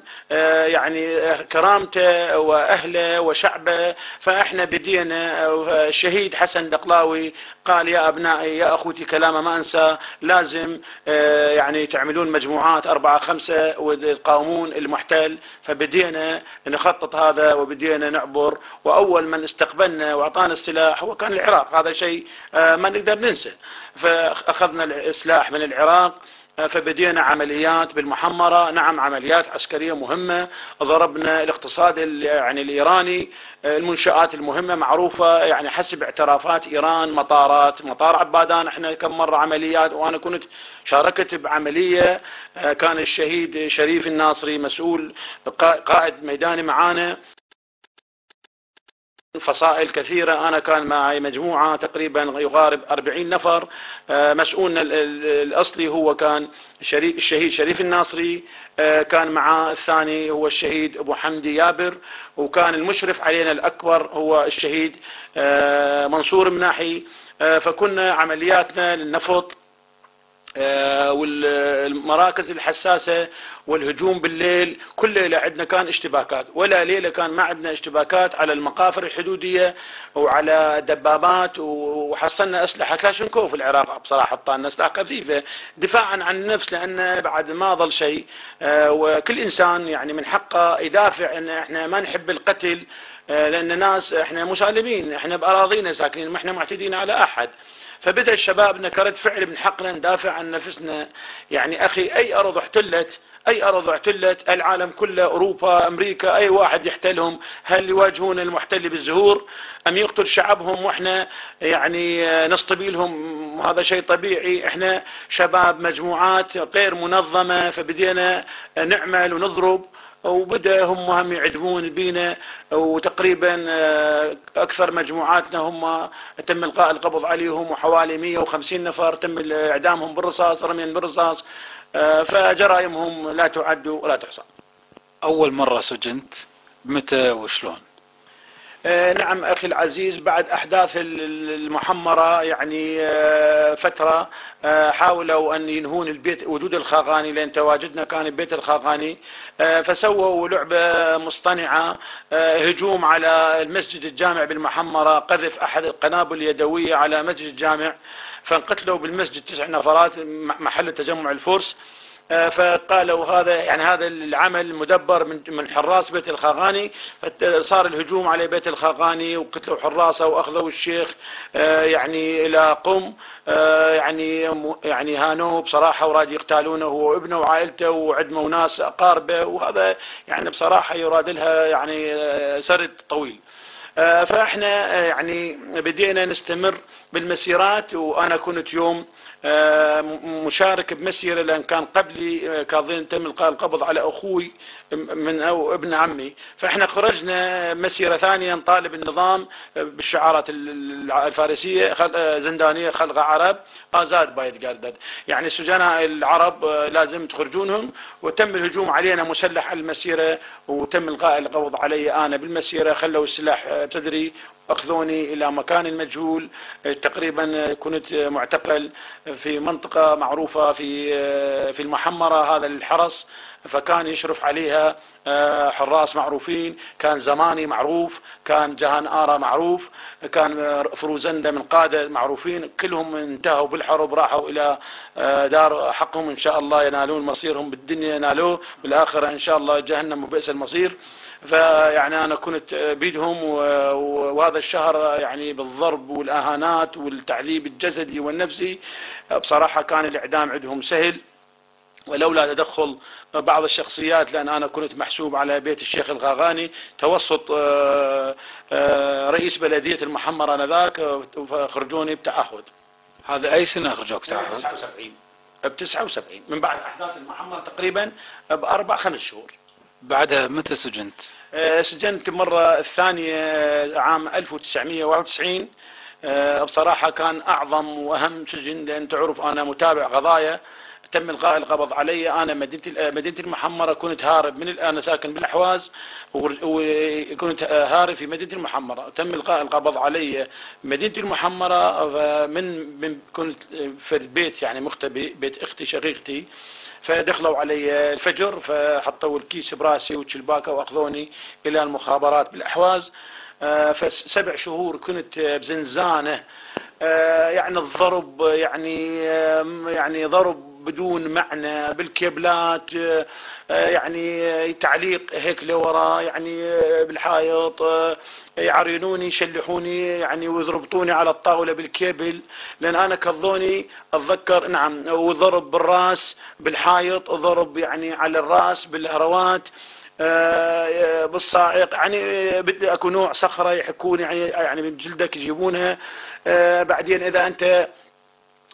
يعني كرامته واهله وشعبه، فاحنا بدينا. الشهيد حسن دقلاوي قال يا ابنائي يا اخوتي كلامه ما انسى، لازم يعني تعملون مجموعات 4 5 وتقاومون المحتل. فبدينا نخطط هذا وبدينا نعبر، واول من استقبلنا واعطانا السلاح هو كان العراق، هذا شيء ما نقدر ننسى. فاخذنا السلاح من العراق، فبدينا عمليات بالمحمرة، نعم عمليات عسكرية مهمة، ضربنا الاقتصاد يعني الإيراني، المنشآت المهمة معروفة يعني حسب اعترافات إيران، مطار عبادان احنا كم مرة عمليات، وأنا كنت شاركت بعملية كان الشهيد شريف الناصري مسؤول قائد ميداني معانا، فصائل كثيرة. أنا كان معي مجموعة تقريبا يقارب 40 نفر. مسؤولنا الأصلي هو كان الشهيد شريف الناصري، كان معه الثاني هو الشهيد أبو حمدي يابر، وكان المشرف علينا الأكبر هو الشهيد منصور مناحي. فكنا عملياتنا للنفط والمراكز الحساسة والهجوم بالليل، كل ليلة عندنا كان اشتباكات، ولا ليلة كان ما عندنا اشتباكات على المقافر الحدودية وعلى دبابات، وحصلنا أسلحة كلاشنكوف. العراق بصراحة حطلنا أسلحة خفيفة دفاعا عن النفس، لأن بعد ما ظل شيء، وكل إنسان يعني من حقه يدافع. أن احنا ما نحب القتل، لأن ناس احنا مسالمين، احنا بأراضينا ساكنين، ما احنا معتدين على أحد. فبدأ الشباب كرد فعل من حقنا ندافع عن نفسنا. يعني أخي أي أرض احتلت العالم كله، أوروبا أمريكا أي واحد يحتلهم، هل يواجهون المحتل بالزهور أم يقتل شعبهم وإحنا يعني نصطبيلهم؟ هذا شيء طبيعي. إحنا شباب مجموعات غير منظمة، فبدينا نعمل ونضرب، وبدأ هم يعدمون بينا، وتقريبا أكثر مجموعاتنا هم تم إلقاء القبض عليهم، وحوالي 150 نفر تم إعدامهم بالرصاص، رميا بالرصاص. فجرائمهم لا تعد ولا تحصى. أول مرة سجنت متى وشلون؟ نعم أخي العزيز، بعد أحداث المحمرة يعني فترة حاولوا أن ينهون البيت وجود الخاقاني، لأن تواجدنا كان ببيت الخاقاني، فسووا لعبة مصطنعة، هجوم على المسجد الجامع بالمحمرة، قذف أحد القنابل اليدوية على مسجد الجامع، فانقتلوا بالمسجد 9 نفرات محل تجمع الفرس. فقالوا هذا العمل مدبر من حراس بيت الخاقاني. فصار الهجوم على بيت الخاقاني وقتلوا حراسه واخذوا الشيخ يعني الى قم، يعني هانوه بصراحه وراد يقتالونه هو وابنه وعائلته وعدموا ناس اقاربه، وهذا يعني بصراحه يراد لها يعني سرد طويل. فاحنا يعني بدينا نستمر بالمسيرات، وانا كنت يوم مشارك بمسيرة، لأن كان قبلي كاظن تم إلقاء القبض على أخوي أو ابن عمي. فإحنا خرجنا مسيرة ثانية نطالب النظام بالشعارات الفارسية، زندانية خلق عرب آزاد بايد قاردد، يعني السجناء العرب لازم تخرجونهم. وتم الهجوم علينا مسلح على المسيرة، وتم إلقاء القبض علي أنا بالمسيرة، خلوا السلاح بصدري، أخذوني إلى مكان مجهول. تقريبا كنت معتقل في منطقة معروفة في المحمرة، هذا الحرس، فكان يشرف عليها حراس معروفين، كان زماني معروف، كان جهان آرا معروف، كان فروزندة من قادة معروفين، كلهم انتهوا بالحرب، راحوا إلى دار حقهم، إن شاء الله ينالون مصيرهم بالدنيا، ينالوه بالآخرة إن شاء الله جهنم وبئس المصير. فيعني أنا كنت بيدهم، وهذا الشهر يعني بالضرب والأهانات والتعذيب الجسدي والنفسي. بصراحة كان الإعدام عندهم سهل، ولولا تدخل بعض الشخصيات، لأن أنا كنت محسوب على بيت الشيخ الخاقاني، توسط رئيس بلدية المحمرة آنذاك، فخرجوني بتعهد. هذا أي سنة أخرجوك تعهد؟ 79. ب79 من بعد أحداث المحمرة تقريبا ب4 5 شهور. بعدها متى سجنت؟ سجنت مرة الثانية عام 1991 بصراحة كان أعظم وأهم سجن، لأن تعرف أنا متابع قضايا. تم إلقاء القبض علي. أنا مدينة المحمرة كنت هارب أنا ساكن بالأحواز، وكنت هارب في مدينة المحمرة. تم إلقاء القبض علي مدينة المحمرة. كنت في البيت يعني مختبئ، بيت أختي شقيقتي. فدخلوا علي الفجر، فحطوا الكيس براسي وشلباكة وأخذوني إلى المخابرات بالأحواز. ف7 شهور كنت بزنزانة. يعني الضرب يعني ضرب بدون معنى بالكيبلات، يعني تعليق هيك لورا يعني بالحائط، يعرينوني يشلحوني يعني ويضربطوني على الطاولة بالكيبل، لأن أنا كظوني أتذكر نعم. وضرب بالراس بالحائط، وضرب يعني على الراس بالهروات، بالصاعق. يعني بدي اكو نوع صخره يحكون يعني من جلدك يجيبونها. بعدين اذا انت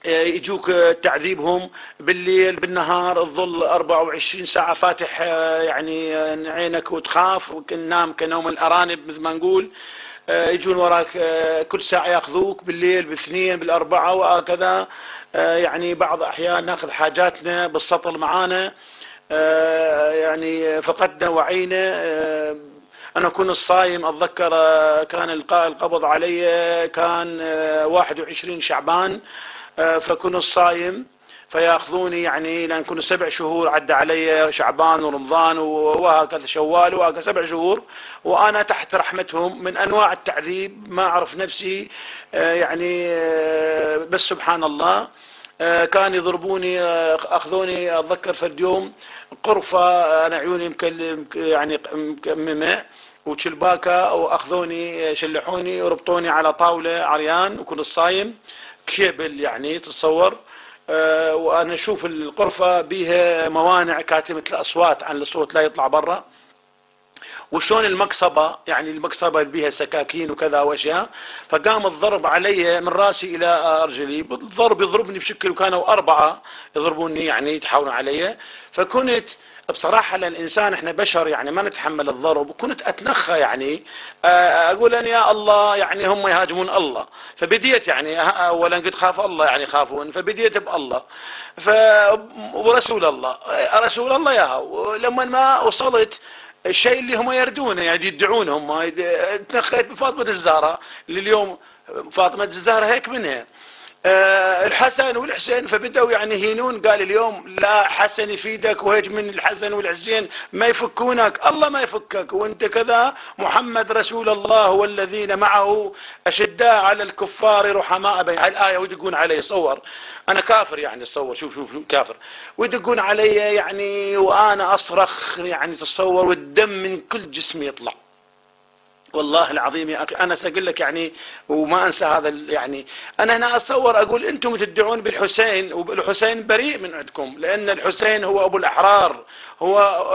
يجوك تعذيبهم بالليل بالنهار، تظل 24 ساعة فاتح يعني عينك وتخاف وتنام كنوم الأرانب مثل ما نقول. يجون وراك كل ساعة ياخذوك بالليل بالاثنين بالأربعة وهكذا. يعني بعض أحيان ناخذ حاجاتنا بالسطل معانا. يعني فقدنا وعينا. أنا كنت صايم أتذكر، كان إلقاء القبض علي كان 21 شعبان، فكنت صايم فياخذوني يعني، لأن كنت 7 شهور عدى علي شعبان ورمضان وهكذا شوال وهكذا 7 شهور، وأنا تحت رحمتهم من أنواع التعذيب ما أعرف نفسي يعني. بس سبحان الله كان يضربوني. أخذوني أتذكر في اليوم قرفة، أنا عيوني يعني مكممة وشلباكة، وأخذوني شلحوني وربطوني على طاولة عريان، وكنت صايم كيبل يعني تتصور. وأنا أشوف القرفة بيها موانع كاتمة الأصوات عن الصوت لا يطلع برا. وشون المقصبة، يعني المقصبة بيها سكاكين وكذا واشياء. فقام الضرب علي من راسي الى ارجلي، الضرب يضربني بشكل، وكانوا 4 يضربوني يعني يتحاولون علي. فكنت بصراحة للإنسان إحنا بشر يعني ما نتحمل الضرب، وكنت أتنخى يعني أقول أن يا الله يعني هم يهاجمون الله. فبديت يعني أولا قد خاف الله يعني خافون، فبديت بالله ورسول الله رسول الله ياها. لما ما وصلت الشيء اللي هم يردونه يعني يدعون هم، تنخيت بفاطمة الزهراء اللي اليوم فاطمة الزهراء هيك منها الحسن والحسين. فبدأوا يعني يهينون. قال اليوم لا حسن يفيدك، وهيج من الحسن والحسين ما يفكونك، الله ما يفكك، وانت كذا محمد رسول الله والذين معه أشداء على الكفار رحماء بين. هاي الآية ويدقون علي. صور أنا كافر يعني، تصور شوف كافر، ويدقون علي يعني وأنا أصرخ يعني تصور، والدم من كل جسمي يطلع. والله العظيم يا أخي أنا سأقول لك يعني، وما أنسى هذا يعني. أنا هنا أتصور أقول أنتم تدعون بالحسين، والحسين بريء من عندكم، لأن الحسين هو أبو الأحرار، هو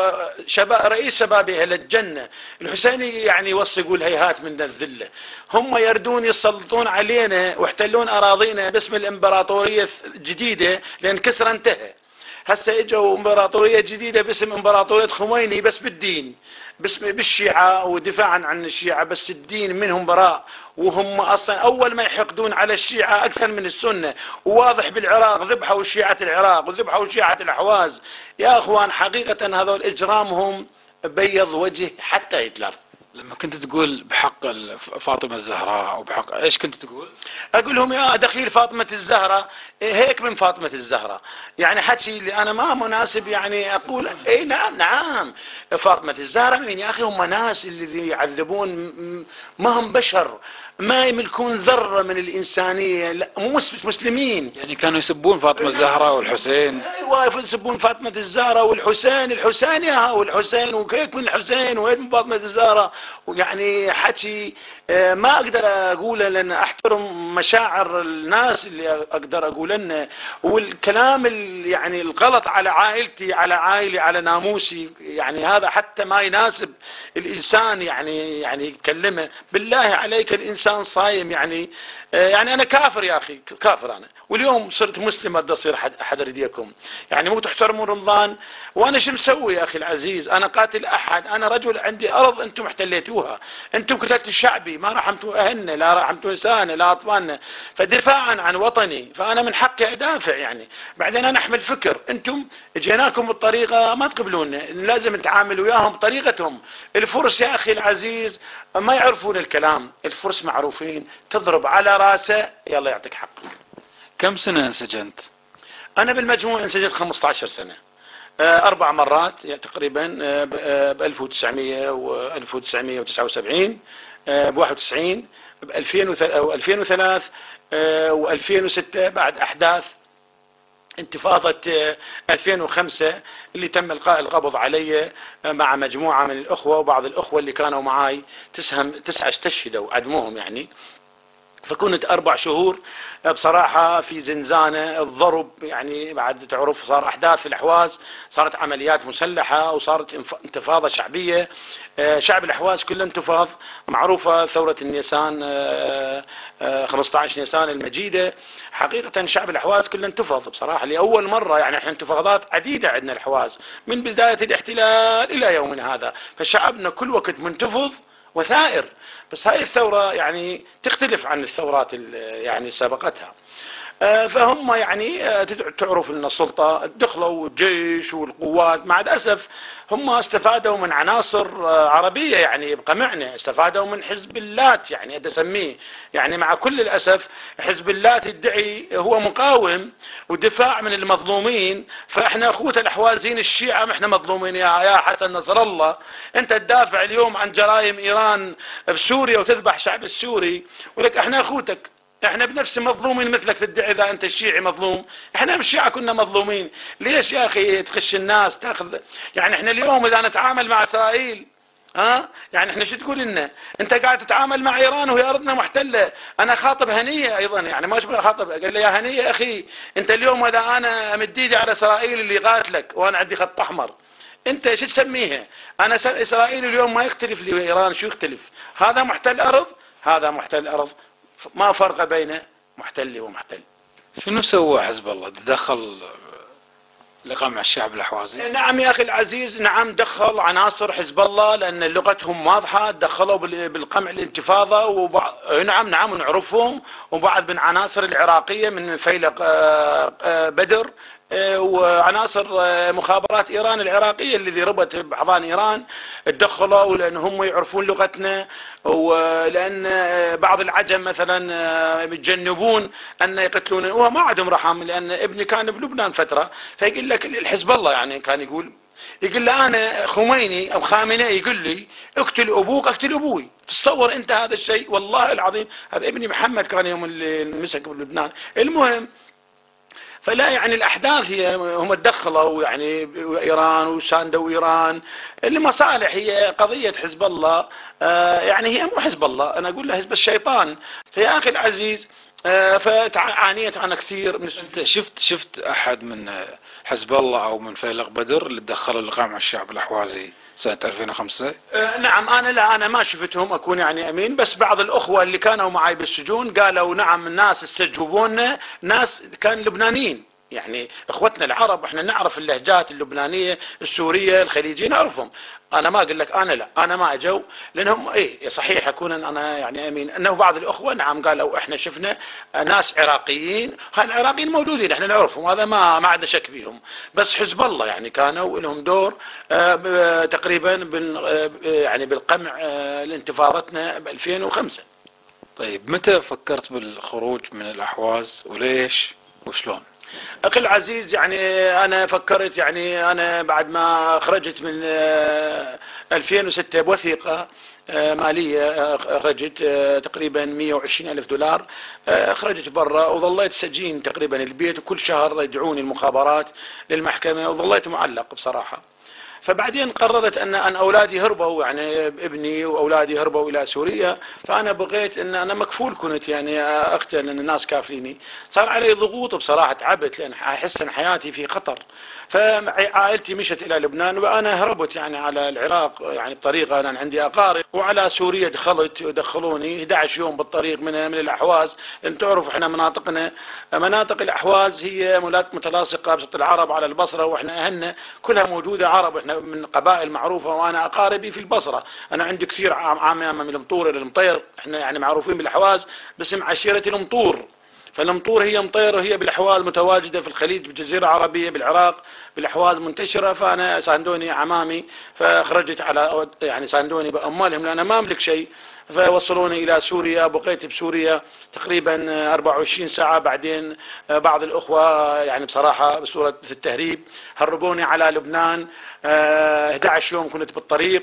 رئيس شباب أهل الجنة. الحسين يعني يوصي يقول هيهات من الذلة. هم يردون يسلطون علينا واحتلون أراضينا باسم الإمبراطورية الجديدة، لأن كسرى انتهى. هسه اجوا امبراطورية جديدة باسم امبراطورية خميني، بس بالدين، بالشيعة ودفاعا عن الشيعة، بس الدين منهم براء. وهم اصلا اول ما يحقدون على الشيعة اكثر من السنة. وواضح بالعراق ذبحوا شيعة العراق وذبحوا شيعة الاحواز. يا اخوان حقيقة هذول اجرامهم بيض وجه حتى هتلر. لما كنت تقول بحق فاطمة الزهراء وبحق ايش كنت تقول؟ اقول لهم يا دخيل فاطمة الزهراء هيك من فاطمة الزهراء، يعني حكي اللي انا ما مناسب يعني اقول. اي نعم فاطمة الزهراء مين يا اخي؟ هم ناس اللي يعذبون ما هم بشر، ما يملكون ذرة من الإنسانية، لا مو مسلمين. يعني كانوا يسبون فاطمة الزهراء والحسين. ايوه يسبون فاطمة الزهراء والحسين. الحسين ياها والحسين، وكيك من الحسين وهيك من فاطمة الزهراء. ويعني حكي ما اقدر اقوله، لان احترم مشاعر الناس اللي اقدر اقول لنا. والكلام يعني الغلط على عائلتي، على عائلي، على ناموسي، يعني هذا حتى ما يناسب الانسان يعني يتكلمه. بالله عليك الانسان صايم يعني انا كافر يا اخي، كافر انا، واليوم صرت مسلم بدي اصير احد رديكم، يعني مو تحترمون رمضان. وانا شو مسوي يا اخي العزيز؟ انا قاتل احد؟ انا رجل عندي ارض انتم احتليتوها، انتم قتلتوا شعبي، ما رحمتوا اهلنا، لا رحمتوا نسائنا، لا اطفالنا، فدفاعا عن وطني فانا من حقي ادافع يعني. بعدين انا احمل فكر، انتم جيناكم بالطريقه ما تقبلونا، لازم نتعامل وياهم بطريقتهم. الفرس يا اخي العزيز ما يعرفون الكلام، الفرس معروفين، تضرب على راسه يلا يعطيك حقك. كم سنة انسجنت؟ أنا بالمجموع انسجنت 15 سنة، 4 مرات يعني تقريبا، ب 1900 و 1979، ب 91، ب 2003 و 2006 بعد أحداث انتفاضة 2005 اللي تم إلقاء القبض علي مع مجموعة من الأخوة، وبعض الأخوة اللي كانوا معاي 9 استشهدوا عدموهم يعني. فكنت 4 شهور بصراحة في زنزانة، الضرب يعني، بعد تعرف صار أحداث في الأحواز، صارت عمليات مسلحة وصارت انتفاضة شعبية، شعب الأحواز كله انتفاض، معروفة ثورة النيسان 15 نيسان المجيدة. حقيقة شعب الأحواز كله انتفض بصراحة لأول مرة، يعني احنا انتفاضات عديدة عندنا الأحواز من بداية الاحتلال إلى يومنا هذا، فشعبنا كل وقت منتفض وثائر. بس هاي الثورة يعني تختلف عن الثورات يعني سابقتها. فهم يعني تعرف ان السلطة دخلوا الجيش والقوات، مع الأسف هم استفادوا من عناصر عربية يعني بقمعنا، استفادوا من حزب اللات يعني أسميه، يعني مع كل الأسف حزب اللات يدعي هو مقاوم ودفاع من المظلومين، فإحنا أخوة الأحوازين الشيعة إحنا مظلومين يا حسن نصر الله، أنت تدافع اليوم عن جرائم إيران بسوريا وتذبح الشعب السوري، ولك إحنا أخوتك، احنا بنفس مظلومين مثلك، تدعي اذا انت الشيعي مظلوم، احنا بالشيعة كنا مظلومين. ليش يا اخي تخش الناس تاخذ؟ يعني احنا اليوم اذا نتعامل مع اسرائيل يعني احنا شو تقول لنا؟ انت قاعد تتعامل مع ايران وهي ارضنا محتله. انا خاطب هنيه ايضا، يعني ما اشبه خاطب، قال لي يا هنيه اخي، انت اليوم اذا انا امد ايدي على اسرائيل اللي قاتلك وانا عندي خط احمر، انت شو تسميها؟ انا اسرائيل اليوم ما يختلف لي ايران، شو يختلف؟ هذا محتل ارض، هذا محتل ارض، ما فرق بين محتل ومحتل. شنو سوى حزب الله؟ تدخل لقمع الشعب الأحوازي؟ نعم يا أخي العزيز، نعم دخل عناصر حزب الله لأن لغتهم واضحة، دخلوا بالقمع الانتفاضة، نعم ونعرفهم، وبعض من عناصر العراقية من فيلق بدر، وعناصر مخابرات إيران العراقية الذي ربت بأحضان إيران تدخلوا لأن هم يعرفون لغتنا، ولأن بعض العجم مثلا يتجنبون أن يقتلون، وهو ما عندهم رحم، لأن ابني كان بلبنان فترة، فيقول لك الحزب الله يعني كان يقول له أنا خميني أو خامنئي يقول لي اقتل أبوك اقتل أبوي. تصور أنت هذا الشيء؟ والله العظيم هذا ابني محمد كان يوم اللي مسك بلبنان. المهم، فلا يعني الأحداث هي هم تدخلوا يعني إيران وساندوا إيران لمصالح، هي قضية حزب الله يعني هي مو حزب الله، أنا أقول له حزب الشيطان. فيا أخي العزيز فعانيت أنا كثير من أنت شفت أحد من حزب الله أو من فيلق بدر اللي تدخلوا لقمع الشعب الأحوازي سنة 2005؟ نعم، أنا ما شفتهم أكون يعني أمين، بس بعض الأخوة اللي كانوا معي بالسجون قالوا نعم الناس استجوبونا، ناس كان لبنانيين يعني اخوتنا العرب، احنا نعرف اللهجات اللبنانيه السوريه الخليجيه نعرفهم. انا ما اقول لك انا لا، انا ما اجوا لانهم صحيح اكون انا يعني امين، انه بعض الاخوه نعم قالوا احنا شفنا ناس عراقيين، هالعراقيين موجودين احنا نعرفهم، هذا ما عندنا شك بيهم، بس حزب الله يعني كانوا لهم دور تقريبا يعني بالقمع لانتفاضتنا ب 2005. طيب متى فكرت بالخروج من الأحواز وليش وشلون؟ أخي العزيز يعني أنا فكرت، يعني أنا بعد ما خرجت من 2006 بوثيقة مالية، خرجت تقريبا 120,000 دولار، خرجت برا وظليت سجين تقريبا البيت، وكل شهر يدعوني المخابرات للمحكمة وظليت معلق بصراحة. فبعدين قررت ان اولادي هربوا، يعني ابني واولادي هربوا الى سوريا، فانا بغيت ان انا مكفول كنت يعني اقتل لان الناس كافليني. صار علي ضغوط بصراحه، تعبت لان احس ان حياتي في خطر. فعائلتي مشت الى لبنان وانا هربت يعني على العراق يعني بطريقه، لان عندي اقارب، وعلى سوريا دخلت ودخلوني 11 يوم بالطريق من الاحواز. انتم تعرفوا احنا مناطقنا مناطق الاحواز هي متلاصقه بسط العرب على البصره، واحنا اهلنا كلها موجوده عرب، احنا من قبائل معروفه، وانا اقاربي في البصره، انا عندي كثير عامه من المطور الى المطير، احنا يعني معروفين بالاحواز باسم عشيره المطور. فالمطور هي مطير وهي بالاحواز متواجده في الخليج بالجزيره العربيه بالعراق بالاحواز منتشره. فانا ساندوني عمامي فخرجت على يعني ساندوني باموالهم لان ما املك شيء، فوصلوني الى سوريا. بقيت بسوريا تقريبا 24 ساعه. بعدين بعض الاخوه يعني بصراحه بصوره التهريب هربوني على لبنان. 11 يوم كنت بالطريق.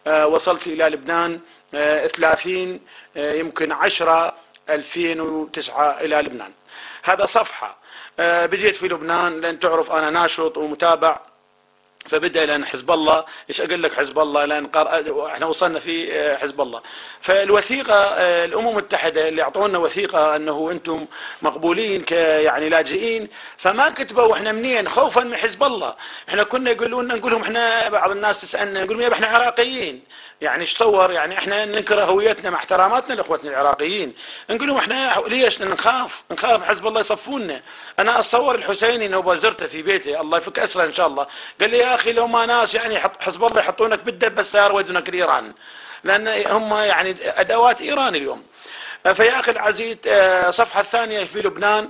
وصلت الى لبنان 30 يمكن 10 2009 الى لبنان. هذا صفحه. بديت في لبنان لان تعرف انا ناشط ومتابع، فبدا لان حزب الله، ايش اقول لك حزب الله، لان احنا وصلنا في حزب الله. فالوثيقه الامم المتحده اللي اعطونا وثيقه انه انتم مقبولين يعني لاجئين، فما كتبوا احنا منين خوفا من حزب الله. احنا كنا يقولون نقول لهم احنا، بعض الناس تسالنا نقول لهم احنا عراقيين، يعني ايش تصور يعني احنا ننكر هويتنا مع احتراماتنا لاخوتنا العراقيين. نقول لهم احنا ليش نخاف حزب الله يصفونا. انا اتصور الحسيني انه زرته في بيته الله يفك اسره ان شاء الله، قال لي يا اخي لو ما ناس يعني حزب الله يحطونك بالدب السياره ويدونك لايران، لان هم يعني ادوات ايران اليوم. فيا اخي العزيز صفحه الثانيه في لبنان،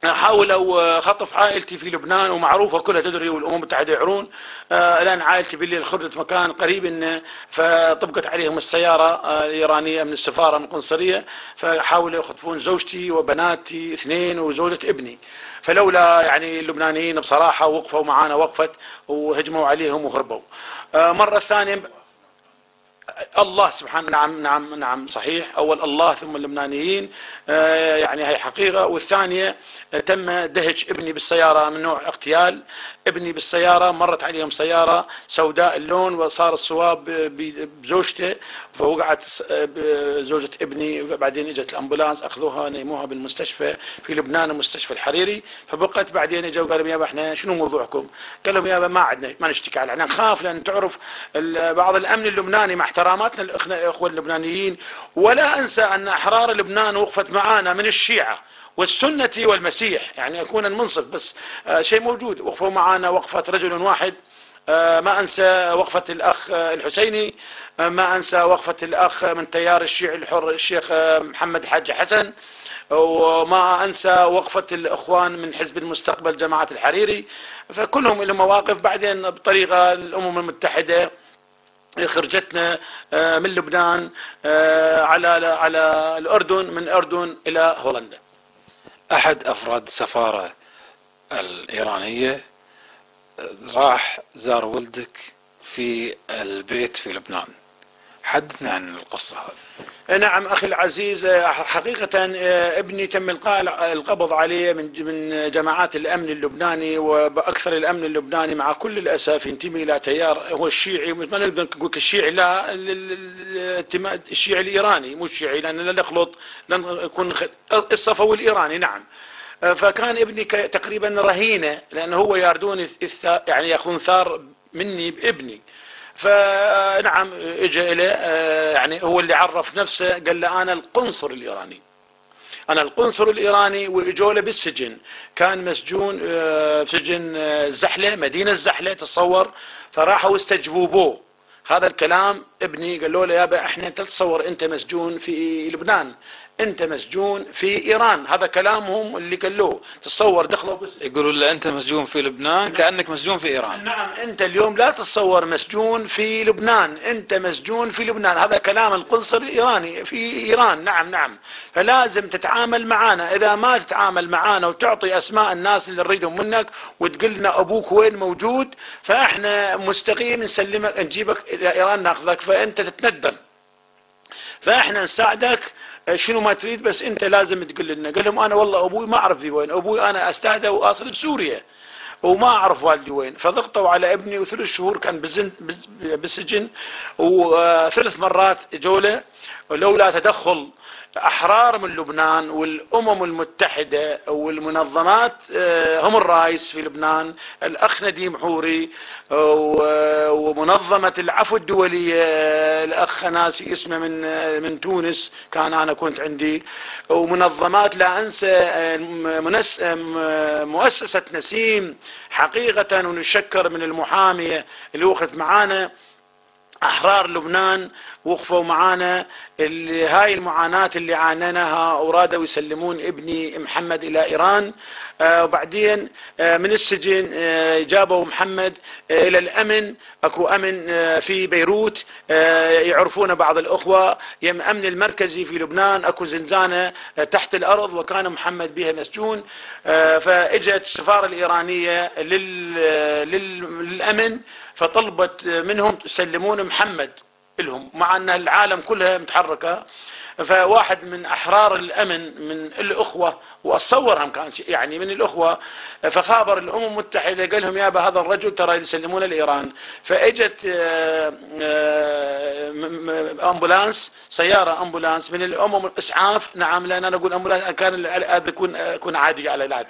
حاولوا خطف عائلتي في لبنان ومعروفه كلها تدري والامم المتحده يعرون. الان عائلتي بالليل خرجت مكان قريب فطبقت عليهم السياره الايرانيه من السفاره من القنصليه، فحاولوا يخطفون زوجتي وبناتي 2 وزوجة ابني. فلولا يعني اللبنانيين بصراحه وقفوا معنا وقفه وهجموا عليهم وهربوا. مره ثانيه الله سبحانه، نعم صحيح، اول الله ثم اللبنانيين، يعني هي حقيقه. والثانيه تم دهش ابني بالسياره من نوع اغتيال. ابني بالسياره مرت عليهم سياره سوداء اللون وصار الصواب بزوجته، فوقعت زوجة ابني. بعدين اجت الامبولانس اخذوها نيموها بالمستشفى في لبنان المستشفى الحريري. فبقت بعدين اجوا قالوا يابا احنا شنو موضوعكم؟ قال لهم يابا ما عندنا ما نشتكي على، احنا نخاف لان تعرف بعض الامن اللبناني مع احتراماتنا الاخوه اللبنانيين. ولا انسى ان احرار لبنان وقفت معانا من الشيعه والسنة والمسيح، يعني أكون المنصف بس شيء موجود. وقفوا معنا وقفة رجل واحد. ما أنسى وقفة الأخ الحسيني، ما أنسى وقفة الأخ من تيار الشيعي الحر الشيخ محمد حاج حسن، وما أنسى وقفة الأخوان من حزب المستقبل جماعة الحريري. فكلهم لهم مواقف. بعدين بطريقة الأمم المتحدة خرجتنا من لبنان على الأردن، من الأردن إلى هولندا. أحد أفراد السفارة الإيرانية راح زار ولدك في البيت في لبنان، حدثنا عن القصة هذه. نعم أخي العزيز، حقيقة ابني تم القبض عليه من جماعات الأمن اللبناني، وبأكثر الأمن اللبناني مع كل الأسف ينتمي إلى تيار هو الشيعي، ما نقدر نقول الشيعي، لا الشيعي الإيراني مو الشيعي لأن لا نخلط لن يكون الصفوي الإيراني. نعم. فكان ابني تقريبا رهينة لأنه هو ياردون يعني يأخذون ثار مني بابني. فنعم اجى اليه يعني هو اللي عرف نفسه، قال له انا القنصل الايراني، انا القنصل الايراني. واجوا له بالسجن، كان مسجون في سجن الزحله، مدينه الزحله تصور. فراحوا استجوبوه. هذا الكلام ابني قالوا له يابا احنا تتصور انت مسجون في لبنان، انت مسجون في ايران. هذا كلامهم اللي قالوه. تصور دخلوا يقولوا له انت مسجون في لبنان كانك مسجون في ايران. نعم انت اليوم لا تتصور مسجون في لبنان، انت مسجون في لبنان. هذا كلام القنصل الايراني في ايران. نعم. فلازم تتعامل معنا، اذا ما تتعامل معنا وتعطي اسماء الناس اللي نريدهم منك وتقول لنا ابوك وين موجود، فاحنا مستقيم نسلمك نجيبك الى ايران ناخذك، فانت تتندم. فاحنا نساعدك شنو ما تريد، بس انت لازم تقول لنا. قال لهم انا والله ابوي ما اعرف في وين، ابوي انا استهدى واصل بسوريا، وما أعرف والدي وين، فضغطوا على ابني و3 شهور كان بالسجن، و3 مرات جولة لولا تدخل أحرار من لبنان والأمم المتحدة والمنظمات هم الرئيس في لبنان الأخ نديم حوري ومنظمة العفو الدولية الأخ ناسي اسمه من تونس كان أنا كنت عندي، ومنظمات لا أنسى مؤسسة نسيم حقيقة، ونشكر من المحامية اللي وقفت معانا أحرار لبنان وقفوا معانا هاي المعاناة اللي عانيناها، ورادوا يسلمون ابني محمد إلى إيران. وبعدين من السجن جابوا محمد إلى الأمن، أكو أمن في بيروت يعرفون بعض الأخوة، يم أمن المركزي في لبنان أكو زنزانة تحت الأرض وكان محمد بها مسجون. فإجت السفارة الإيرانية للأمن فطلبت منهم يسلمون محمد لهم، مع أن العالم كلها متحركة. فواحد من أحرار الأمن من الأخوة وأتصورهم كان يعني من الأخوة، فخابر الأمم المتحدة قال لهم يابا هذا الرجل ترى يسلمون لإيران. فإجت أمبولانس، سيارة أمبولانس من الأمم الإسعاف، نعم لأن أنا أقول أمبولانس كان يكون عادي على العادة،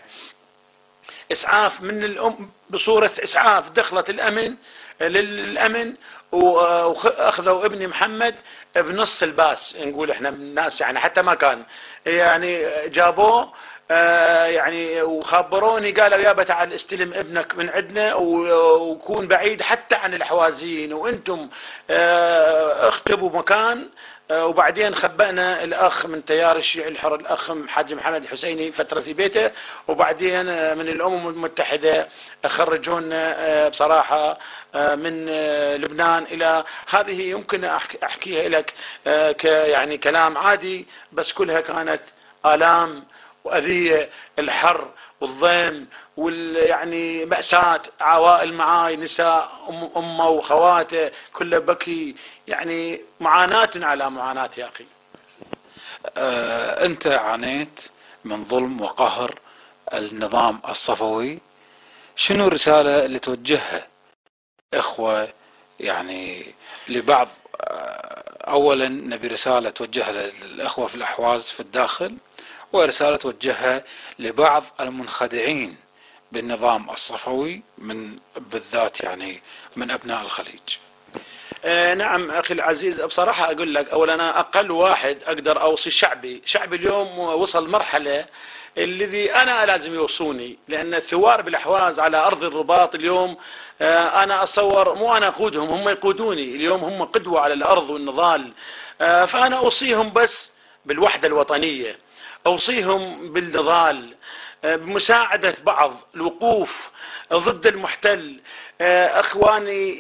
إسعاف من الأم بصورة إسعاف دخلت الأمن للأمن وأخذوا ابني محمد بنص الباس، نقول إحنا من الناس يعني حتى ما كان يعني جابوه يعني وخبروني قالوا يابا تعال استلم ابنك من عندنا وكون بعيد حتى عن الحوازين وانتم اختبوا مكان. وبعدين خبأنا الأخ من تيار الشيعي الحر الأخ حاج محمد الحسيني فترة في بيته، وبعدين من الأمم المتحدة خرجونا بصراحة من لبنان إلى هذه يمكن أحكيها لك يعني كلام عادي، بس كلها كانت آلام وأذية، الحر والضيم يعني مأساة، عوائل معاي نساء أمه وخواته كله بكي، يعني معاناة على معاناة يا أخي. أنت عانيت من ظلم وقهر النظام الصفوي، شنو الرسالة اللي توجهها إخوة يعني لبعض؟ أولا نبي رسالة توجهها للإخوة في الأحواز في الداخل، ورسالة توجهها لبعض المنخدعين بالنظام الصفوي من بالذات يعني من أبناء الخليج. نعم أخي العزيز، بصراحة أقول لك أولا أنا أقل واحد أقدر أوصي شعبي اليوم وصل مرحلة الذي أنا لازم يوصوني، لأن الثوار بالأحواز على أرض الرباط اليوم أنا أتصور مو أنا أقودهم، هم يقودوني اليوم، هم قدوة على الأرض والنضال. فأنا أوصيهم بس بالوحدة الوطنية، أوصيهم بالنضال، بمساعدة بعض، الوقوف ضد المحتل. أخواني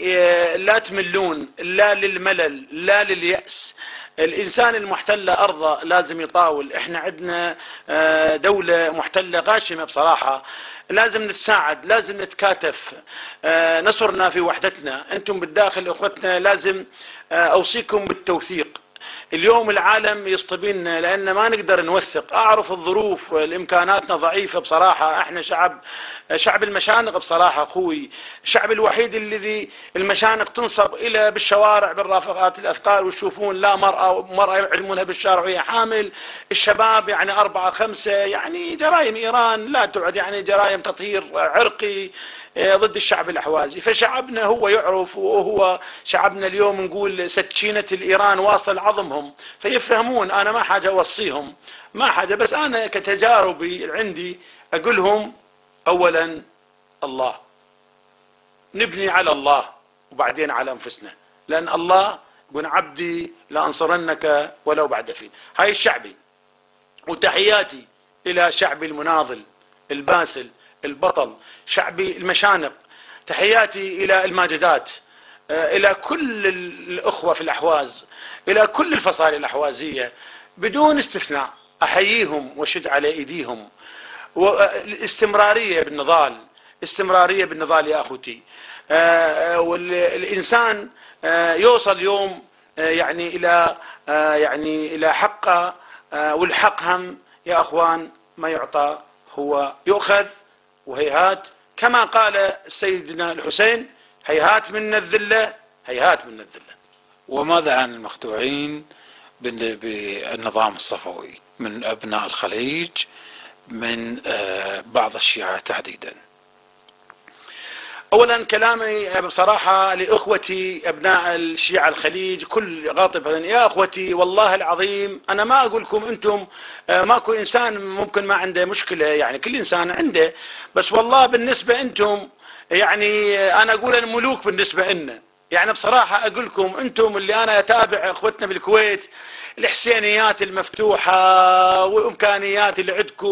لا تملون، لا للملل لا لليأس. الإنسان المحتل أرضه لازم يطاول، إحنا عندنا دولة محتلة غاشمة بصراحة، لازم نتساعد، لازم نتكاتف، نصرنا في وحدتنا. أنتم بالداخل أخوتنا لازم أوصيكم بالتوثيق. اليوم العالم يصطبينا لأن ما نقدر نوثق، أعرف الظروف الإمكاناتنا ضعيفة بصراحة، إحنا شعب المشانق بصراحة أخوي، الشعب الوحيد الذي المشانق تنصب إلى بالشوارع بالرافقات الأثقال، وتشوفون لا مرأة يعلمونها بالشارع وهي حامل، الشباب يعني 4 5 يعني جرائم إيران لا تعد، يعني جرائم تطهير عرقي ضد الشعب الأحوازي. فشعبنا هو يعرف، وهو شعبنا اليوم نقول سكينة الإيران واصل عظمهم، فيفهمون. أنا ما حاجة أوصيهم، ما حاجة، بس أنا كتجاربي عندي أقولهم أولا الله، نبني على الله وبعدين على أنفسنا، لأن الله يقول عبدي لأنصرنك ولو بعد فين. هاي الشعبي، وتحياتي إلى شعبي المناضل الباسل البطل، شعبي المشانق، تحياتي إلى الماجدات، إلى كل الأخوة في الأحواز، إلى كل الفصائل الأحوازية بدون استثناء، أحييهم وشد على إيديهم. والاستمرارية بالنضال، استمرارية بالنضال يا أخوتي. والإنسان يوصل يوم يعني إلى حقه، والحق هم يا أخوان ما يعطى هو يؤخذ، وهيهات كما قال سيدنا الحسين: هيهات منا الذلة، هيهات منا الذلة. وماذا عن المخدوعين بالنظام الصفوي من أبناء الخليج، من بعض الشيعة تحديدا؟ اولا كلامي بصراحه لاخوتي ابناء الشيعة الخليج كل غاطبه: يا اخوتي والله العظيم انا ما اقول لكم انتم ماكو انسان ممكن ما عنده مشكله، يعني كل انسان عنده، بس والله بالنسبه انتم يعني انا اقول الملوك بالنسبه لنا. يعني بصراحه اقول لكم انتم اللي انا اتابع اخوتنا بالكويت، الحسينيات المفتوحة وإمكانيات اللي عندكم،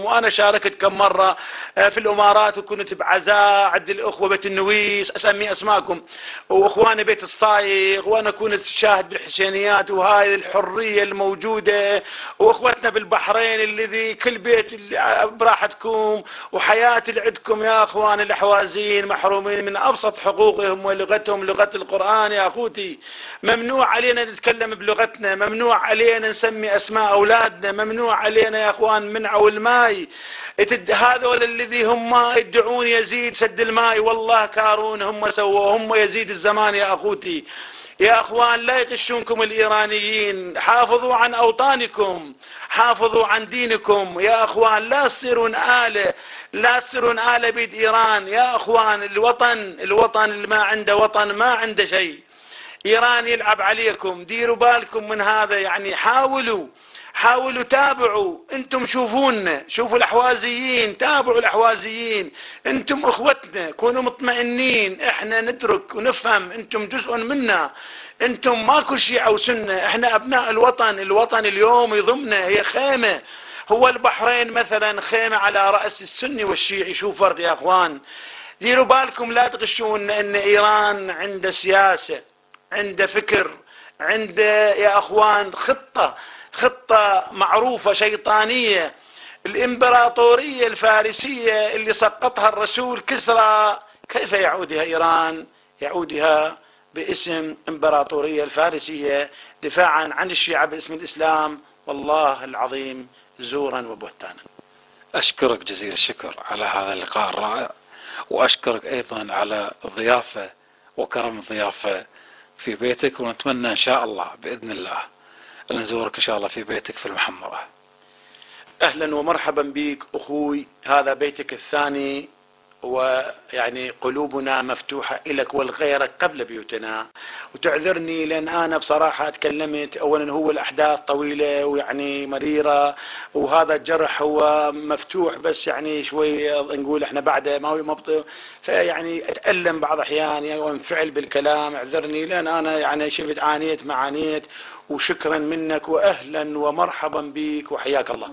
وأنا شاركت كم مرة في الإمارات وكنت بعزاء عند الأخوة بيت النويس، أسمي أسماءكم، وإخواني بيت الصايغ، وأنا كنت شاهد بالحسينيات وهاي الحرية الموجودة، وإخوتنا بالبحرين الذي كل بيت براحتكم، وحياة اللي عندكم يا أخوان الأحوازيين محرومين من أبسط حقوقهم ولغتهم لغة القرآن. يا أخوتي ممنوع علينا نتكلم بلغتنا، ممنوع علينا نسمي أسماء أولادنا، ممنوع علينا يا أخوان منعوا الماء. هذول الذي هم يدعون يزيد سد الماء، والله كارون هم سووا، هم يزيد الزمان. يا أخوتي يا أخوان لا يغشونكم الإيرانيين، حافظوا عن أوطانكم، حافظوا عن دينكم يا أخوان، لا تصيرون آلة، لا تصيرون آلة بيد إيران. يا أخوان الوطن اللي ما عنده وطن ما عنده شيء. إيران يلعب عليكم، ديروا بالكم من هذا. يعني حاولوا تابعوا، انتم شوفونا، شوفوا الأحوازيين، تابعوا الأحوازيين، انتم اخوتنا، كونوا مطمئنين، احنا ندرك ونفهم انتم جزء منا، انتم ماكو شيعة وسنة، احنا ابناء الوطن اليوم يضمنا، هي خيمة. هو البحرين مثلا خيمة على رأس السني والشيعي، شو فرق يا اخوان؟ ديروا بالكم لا تغشون ان ايران عنده سياسة، عنده فكر، عنده يا اخوان خطة معروفة شيطانية. الامبراطورية الفارسية اللي سقطها الرسول كسرى، كيف يعودها ايران؟ يعودها باسم امبراطورية الفارسية دفاعا عن الشيعة باسم الاسلام. والله العظيم زورا وبهتانا. أشكرك جزيل الشكر على هذا اللقاء الرائع، وأشكرك أيضا على الضيافة وكرم الضيافة في بيتك، ونتمنى إن شاء الله بإذن الله أن نزورك إن شاء الله في بيتك في المحمرة. أهلا ومرحبا بك أخوي، هذا بيتك الثاني، ويعني قلوبنا مفتوحة لك ولغيرك قبل بيوتنا. وتعذرني لأن أنا بصراحة تكلمت، أولا هو الأحداث طويلة ويعني مريرة، وهذا الجرح هو مفتوح، بس يعني شوي نقول احنا بعده ما هو مبطئ، فيعني أتألم بعض أحيان يعني وانفعل بالكلام. اعذرني لأن أنا يعني شفت عانيت، وشكرا منك، وأهلا ومرحبا بك وحياك الله.